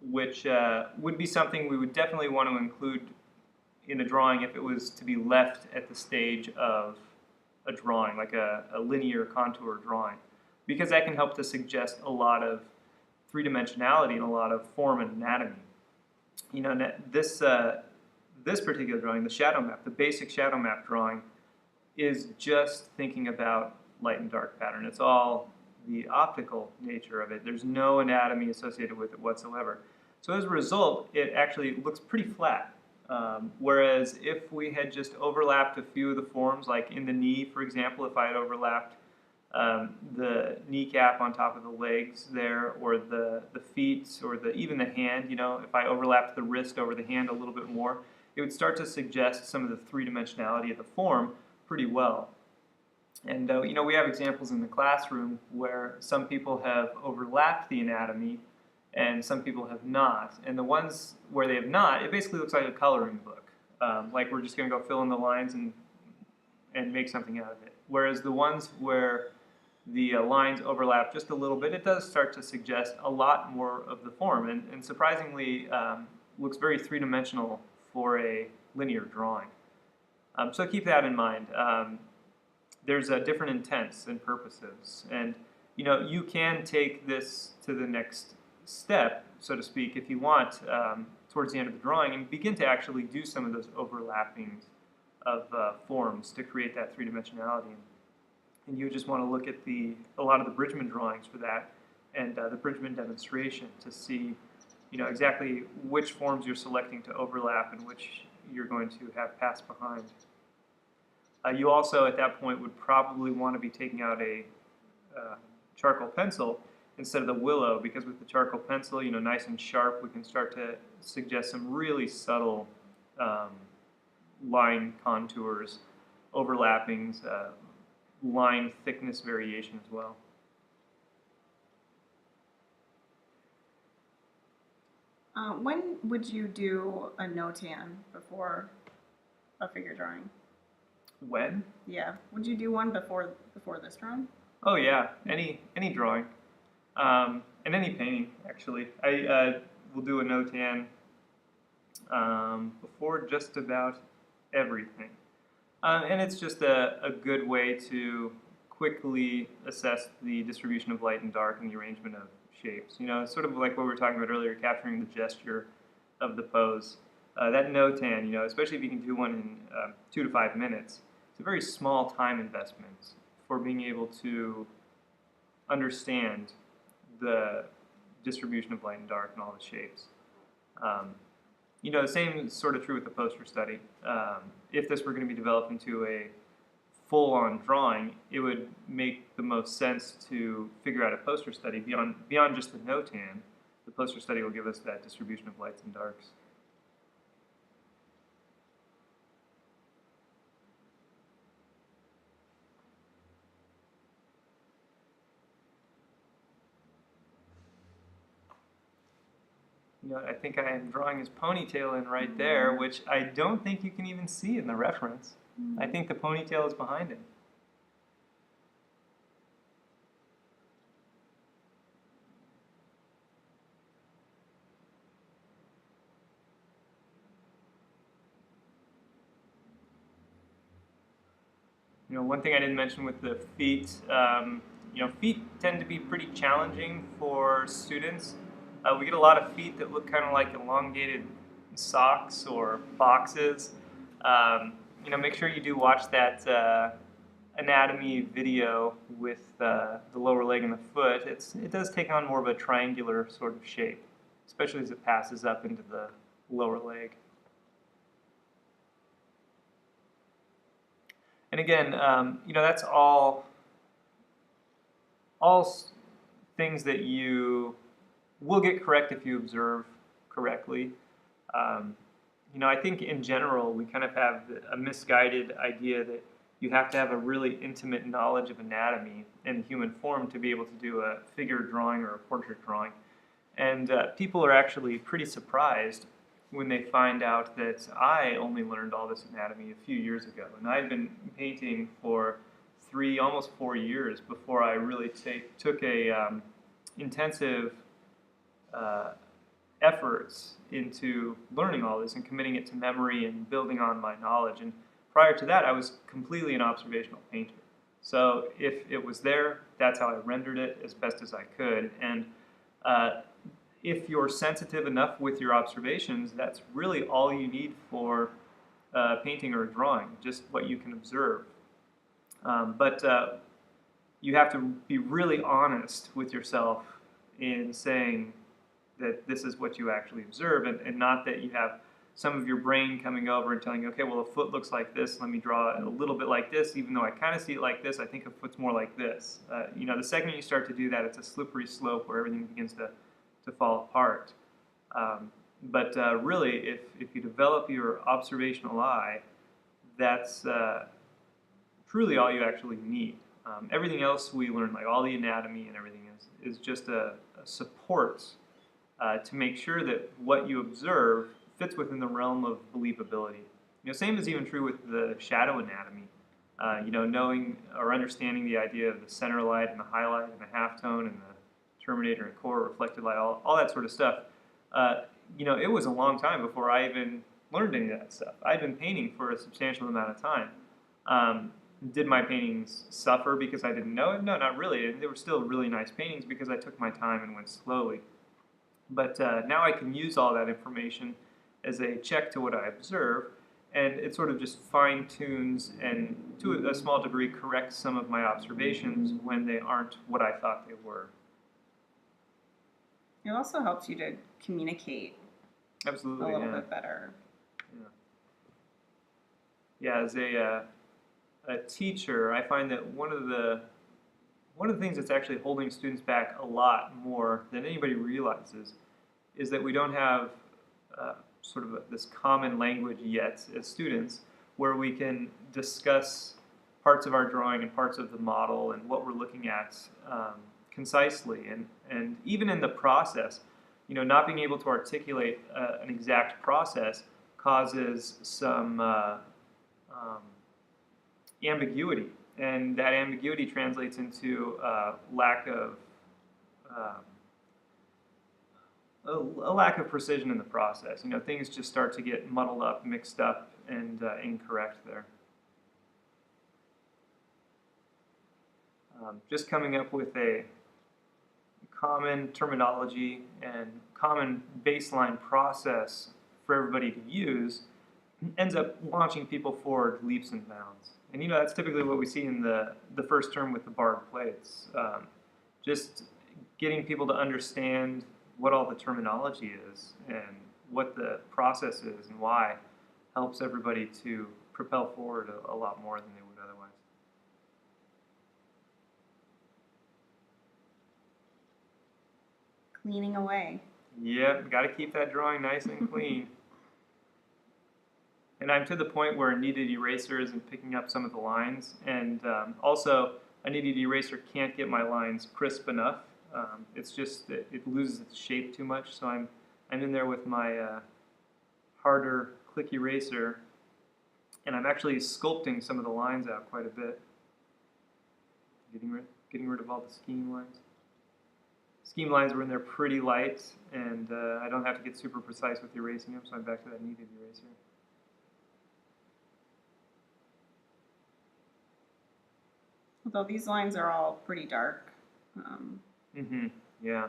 which would be something we would definitely want to include in a drawing if it was to be left at the stage of a drawing, like a linear contour drawing, because that can help to suggest a lot of three-dimensionality and a lot of form and anatomy. You know, this particular drawing, the shadow map, the basic shadow map drawing, is just thinking about light and dark pattern. It's all the optical nature of it. There's no anatomy associated with it whatsoever. So as a result, it actually looks pretty flat. Whereas if we had just overlapped a few of the forms, like in the knee, for example, if I had overlapped the kneecap on top of the legs there, or the feet, or even the hand, you know, if I overlapped the wrist over the hand a little bit more, it would start to suggest some of the three-dimensionality of the form pretty well. And you know, we have examples in the classroom where some people have overlapped the anatomy and some people have not. And the ones where they have not, it basically looks like a coloring book. Like we're just going to go fill in the lines and make something out of it. Whereas the ones where the lines overlap just a little bit, it does start to suggest a lot more of the form, and surprisingly looks very three-dimensional for a linear drawing. So keep that in mind. There's different intents and purposes, and you know, you can take this to the next step, so to speak, if you want, towards the end of the drawing, and begin to actually do some of those overlappings of forms to create that three-dimensionality. And you just want to look at a lot of the Bridgman drawings for that, and the Bridgman demonstration to see, you know, exactly which forms you're selecting to overlap and which you're going to have pass behind. You also, at that point, would probably want to be taking out a charcoal pencil instead of the willow, because with the charcoal pencil, you know, nice and sharp, we can start to suggest some really subtle line contours, overlappings, line thickness variation as well.
When would you do a no-tan before a figure drawing?
When?
Yeah. Would you do one before this drawing?
Oh yeah, any drawing, and any painting actually. I will do a no-tan before just about everything, and it's just a good way to quickly assess the distribution of light and dark and the arrangement of shapes. You know, sort of like what we were talking about earlier, capturing the gesture of the pose. That no-tan, you know, especially if you can do one in 2 to 5 minutes, it's a very small time investment for being able to understand the distribution of light and dark and all the shapes. You know, the same is sort of true with the poster study. If this were going to be developed into a full-on drawing, it would make the most sense to figure out a poster study beyond just the notan. The poster study will give us that distribution of lights and darks. You know, I think I am drawing his ponytail in right there, which I don't think you can even see in the reference. I think the ponytail is behind him. You know, one thing I didn't mention with the feet, you know, feet tend to be pretty challenging for students. We get a lot of feet that look kind of like elongated socks or boxes. You know, make sure you do watch that anatomy video with the lower leg and the foot. It does take on more of a triangular sort of shape, especially as it passes up into the lower leg. And again, you know, that's all things that you will get correct if you observe correctly. You know, I think in general we kind of have a misguided idea that you have to have a really intimate knowledge of anatomy and human form to be able to do a figure drawing or a portrait drawing. And people are actually pretty surprised when they find out that I only learned all this anatomy a few years ago. And I'd been painting for almost 4 years before I really took a intensive efforts into learning all this and committing it to memory and building on my knowledge. And prior to that, I was completely an observational painter. So if it was there, that's how I rendered it as best as I could. And if you're sensitive enough with your observations, that's really all you need for painting or drawing, just what you can observe. But you have to be really honest with yourself in saying that this is what you actually observe, and not that you have some of your brain coming over and telling you, okay, well, a foot looks like this, let me draw it a little bit like this, even though I kind of see it like this, I think a foot's more like this. You know, the second you start to do that, it's a slippery slope where everything begins to fall apart. But really, if you develop your observational eye, that's truly all you actually need. Everything else we learn, like all the anatomy and everything, is just a support to make sure that what you observe fits within the realm of believability. You know, same is even true with the shadow anatomy. You know, knowing or understanding the idea of the center light and the highlight and the halftone and the terminator and core reflected light, all that sort of stuff. You know, it was a long time before I even learned any of that stuff. I'd been painting for a substantial amount of time. Did my paintings suffer because I didn't know it? No, not really. They were still really nice paintings because I took my time and went slowly. But now I can use all that information as a check to what I observe, and it sort of just fine-tunes and, to a small degree, corrects some of my observations when they aren't what I thought they were.
It also helps you to communicate
Absolutely,
a little bit better.
Yeah, as a teacher, I find that one of the things that's actually holding students back a lot more than anybody realizes is that we don't have sort of this common language yet as students where we can discuss parts of our drawing and parts of the model and what we're looking at concisely. And even in the process, you know, not being able to articulate an exact process causes some ambiguity, and that ambiguity translates into lack of a lack of precision in the process. You know, things just start to get muddled up, mixed up, and incorrect there. Just coming up with a common terminology and common baseline process for everybody to use ends up launching people forward leaps and bounds. And you know, that's typically what we see in the first term with the barred plates. Just getting people to understand what all the terminology is and what the process is and why helps everybody to propel forward a lot more than they would otherwise.
Cleaning away.
Yep, got to keep that drawing nice and clean. And I'm to the point where a kneaded eraser isn't picking up some of the lines, and also a kneaded eraser can't get my lines crisp enough. It's just that it loses its shape too much, so I'm in there with my harder click eraser, and I'm actually sculpting some of the lines out quite a bit, getting rid of all the scheme lines. Scheme lines were in there pretty light, and I don't have to get super precise with erasing them, so I'm back to that kneaded eraser.
Although these lines are all pretty dark,
Yeah.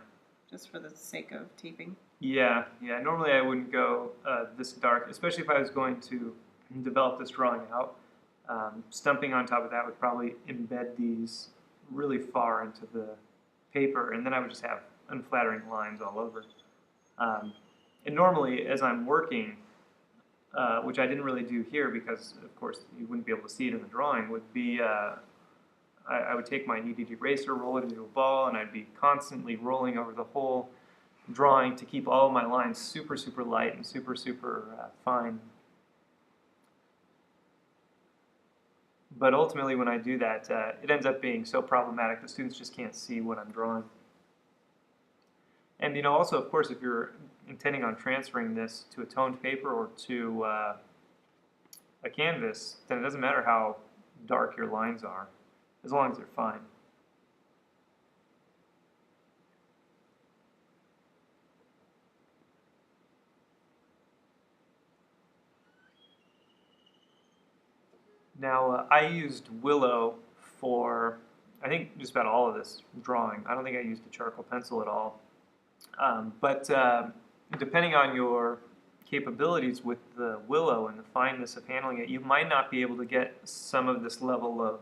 just for the sake of taping.
Yeah. Normally I wouldn't go this dark, especially if I was going to develop this drawing out. Stumping on top of that would probably embed these really far into the paper, and then I would just have unflattering lines all over. And normally, as I'm working, which I didn't really do here because, of course, you wouldn't be able to see it in the drawing, would be I would take my kneaded eraser, roll it into a ball, and I'd be constantly rolling over the whole drawing to keep all of my lines super, super light and super, super fine. But ultimately, when I do that, it ends up being so problematic the students just can't see what I'm drawing. And also, of course, if you're intending on transferring this to a toned paper or to a canvas, then it doesn't matter how dark your lines are, as long as they're fine. Now, I used Willow for, I think, just about all of this drawing. I don't think I used a charcoal pencil at all. But depending on your capabilities with the Willow and the fineness of handling it, you might not be able to get some of this level of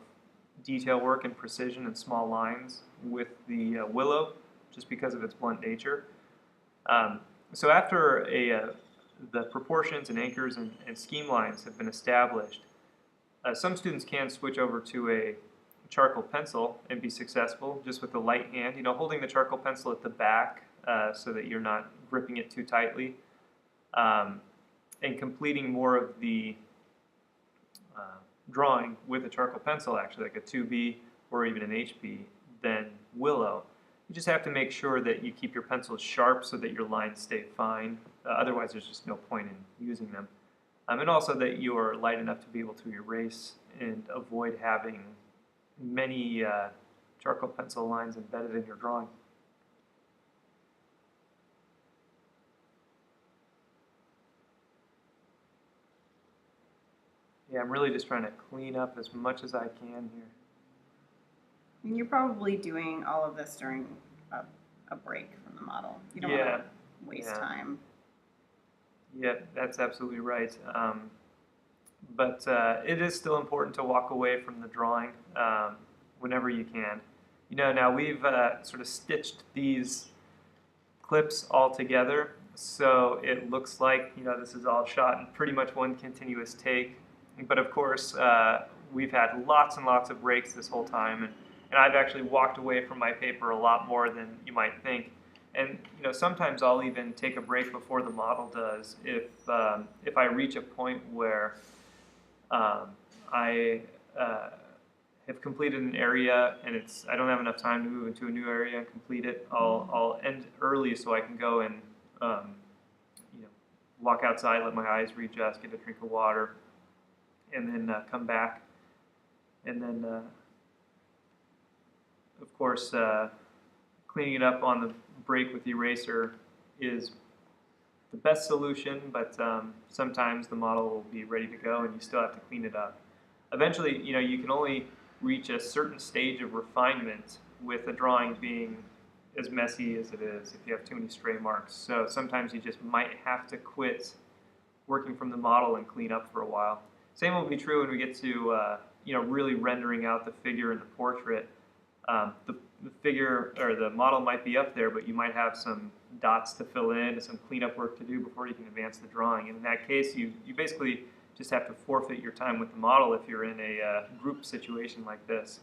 detail work and precision and small lines with the Willow, just because of its blunt nature. So after the proportions and anchors and scheme lines have been established, some students can switch over to a charcoal pencil and be successful just with the light hand, holding the charcoal pencil at the back so that you're not gripping it too tightly, and completing more of the drawing with a charcoal pencil, actually, like a 2B or even an HB, than Willow. You just have to make sure that you keep your pencils sharp so that your lines stay fine. Otherwise, there's just no point in using them. And also that you're light enough to be able to erase and avoid having many charcoal pencil lines embedded in your drawing. Yeah, I'm really just trying to clean up as much as I can here.
And you're probably doing all of this during a break from the model. You don't want to waste time.
Yeah, that's absolutely right. But it is still important to walk away from the drawing whenever you can. Now we've sort of stitched these clips all together, so it looks like this is all shot in pretty much one continuous take. But of course, we've had lots and lots of breaks this whole time, and I've actually walked away from my paper a lot more than you might think. And sometimes I'll even take a break before the model does if I reach a point where I have completed an area and I don't have enough time to move into a new area and complete it. I'll end early so I can go and walk outside, let my eyes readjust, get a drink of water, and then come back. And then, of course, cleaning it up on the break with the eraser is the best solution, but sometimes the model will be ready to go and you still have to clean it up. Eventually, you can only reach a certain stage of refinement with a drawing being as messy as it is if you have too many stray marks. So sometimes you just might have to quit working from the model and clean up for a while. Same will be true when we get to really rendering out the figure in the portrait. The the figure or the model might be up there, but you might have some dots to fill in and some cleanup work to do before you can advance the drawing. And in that case, you basically just have to forfeit your time with the model if you're in a group situation like this.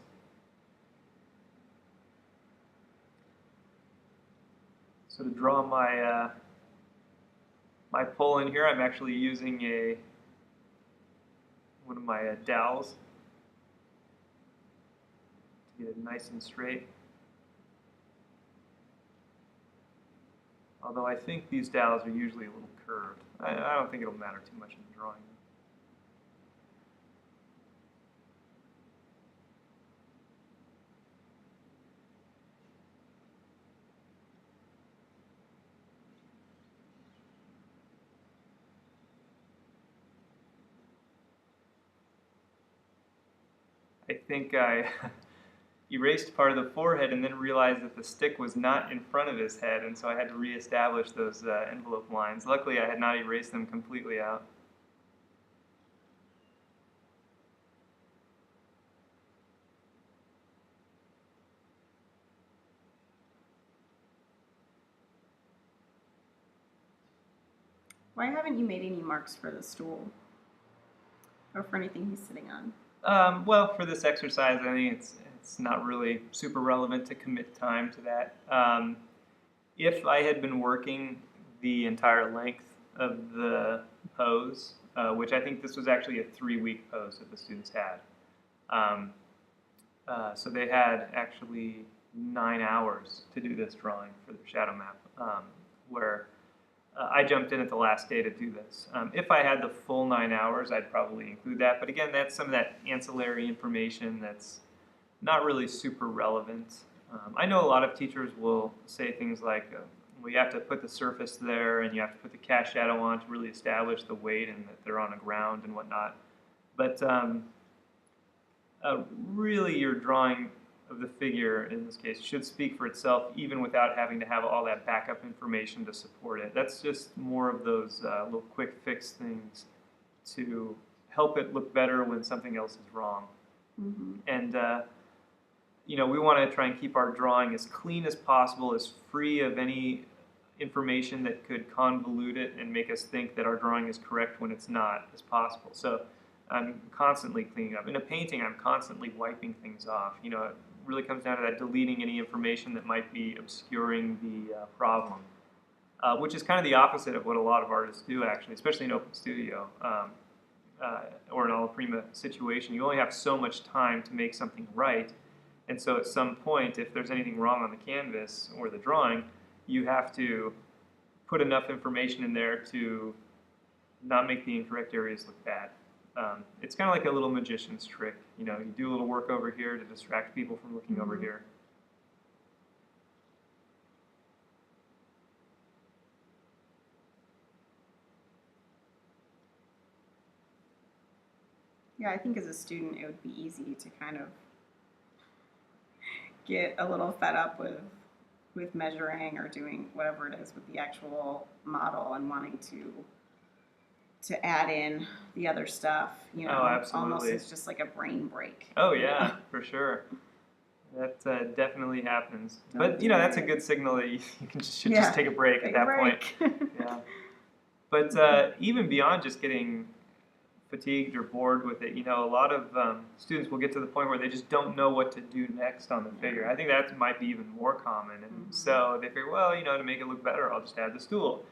So to draw my my pole in here, I'm actually using one of my dowels to get it nice and straight. Although I think these dowels are usually a little curved. I don't think it'll matter too much in the drawing. I think I erased part of the forehead and then realized that the stick was not in front of his head, and so I had to reestablish those envelope lines. Luckily, I had not erased them completely out.
Why haven't you made any marks for the stool or for anything he's sitting on?
Well, for this exercise, I think it's not really super relevant to commit time to that. If I had been working the entire length of the pose, which I think this was actually a 3-week pose that the students had, so they had actually 9 hours to do this drawing for their shadow map, where I jumped in at the last day to do this. If I had the full 9 hours, I'd probably include that. But again, that's some of that ancillary information that's not really super relevant. I know a lot of teachers will say things like, well, you have to put the surface there and you have to put the cast shadow on to really establish the weight and that they're on the ground and whatnot. But really your drawing of the figure, in this case, should speak for itself even without having to have all that backup information to support it. That's just more of those little quick fix things to help it look better when something else is wrong.
Mm-hmm.
And we want to try and keep our drawing as clean as possible, as free of any information that could convolute it and make us think that our drawing is correct when it's not, as possible. So I'm constantly cleaning up. In a painting, I'm constantly wiping things off. It really comes down to that, deleting any information that might be obscuring the problem, which is kind of the opposite of what a lot of artists do, actually, especially in Open Studio or an Alla Prima situation. You only have so much time to make something right, and so at some point, if there's anything wrong on the canvas or the drawing, you have to put enough information in there to not make the incorrect areas look bad. It's kind of like a little magician's trick. You do a little work over here to distract people from looking over here.
Yeah, I think as a student, it would be easy to kind of get a little fed up with measuring or doing whatever it is with the actual model and wanting to add in the other stuff,
Oh, absolutely.
almost as just like a brain break.
Oh yeah, for sure. That definitely happens. But that's a good signal that you should just take a break at that point. Yeah. But even beyond just getting fatigued or bored with it, a lot of students will get to the point where they just don't know what to do next on the figure. I think that might be even more common, and so they figure, well, to make it look better, I'll just add the stool.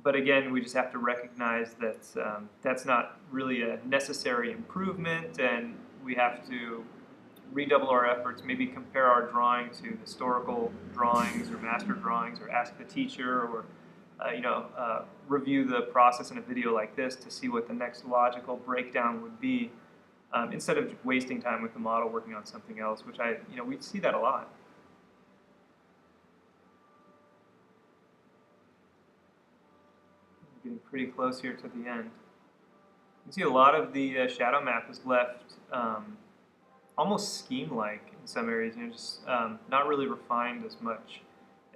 But again, we just have to recognize that that's not really a necessary improvement, and we have to redouble our efforts, maybe compare our drawing to historical drawings or master drawings, or ask the teacher, or review the process in a video like this to see what the next logical breakdown would be, instead of wasting time with the model working on something else, which we see that a lot. Getting pretty close here to the end. You can see a lot of the shadow map is left almost scheme-like in some areas, just not really refined as much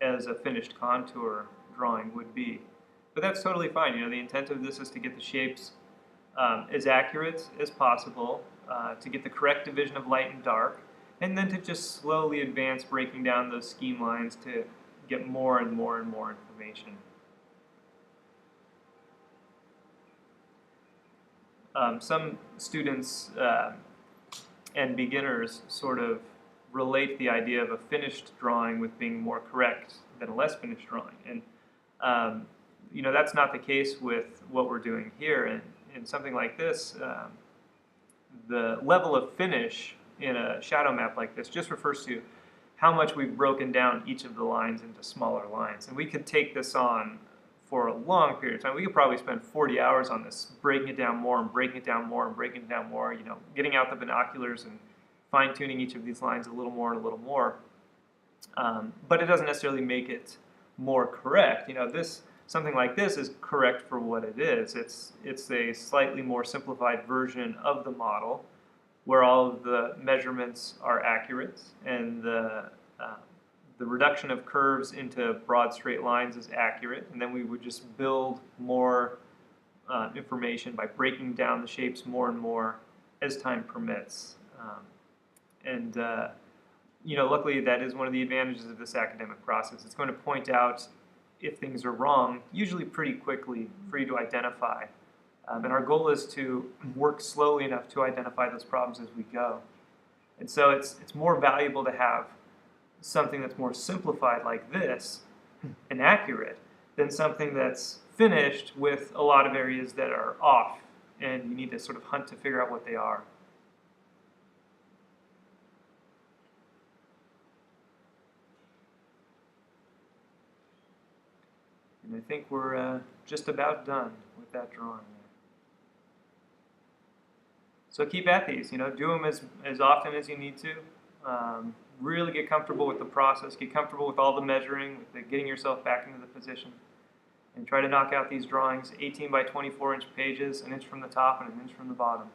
as a finished contour drawing would be. But that's totally fine. The intent of this is to get the shapes as accurate as possible, to get the correct division of light and dark, and then to just slowly advance breaking down those scheme lines to get more and more and more information. Some students and beginners sort of relate the idea of a finished drawing with being more correct than a less finished drawing. And that's not the case with what we're doing here. And in something like this, the level of finish in a shadow map like this just refers to how much we've broken down each of the lines into smaller lines. And we could take this on for a long period of time. We could probably spend 40 hours on this, breaking it down more and breaking it down more and breaking it down more, getting out the binoculars and fine-tuning each of these lines a little more and a little more. But it doesn't necessarily make it more correct. Something like this is correct for what it is. It's a slightly more simplified version of the model where all of the measurements are accurate and the reduction of curves into broad straight lines is accurate, and then we would just build more information by breaking down the shapes more and more as time permits. Luckily that is one of the advantages of this academic process. It's going to point out if things are wrong, usually pretty quickly for you to identify. And our goal is to work slowly enough to identify those problems as we go. And so it's more valuable to have something that's more simplified like this and accurate than something that's finished with a lot of areas that are off and you need to sort of hunt to figure out what they are. And I think we're just about done with that drawing there. So keep at these, do them as often as you need to. Really get comfortable with the process, get comfortable with all the measuring, with the getting yourself back into the position, and try to knock out these drawings, 18 by 24 inch pages, an inch from the top and an inch from the bottom.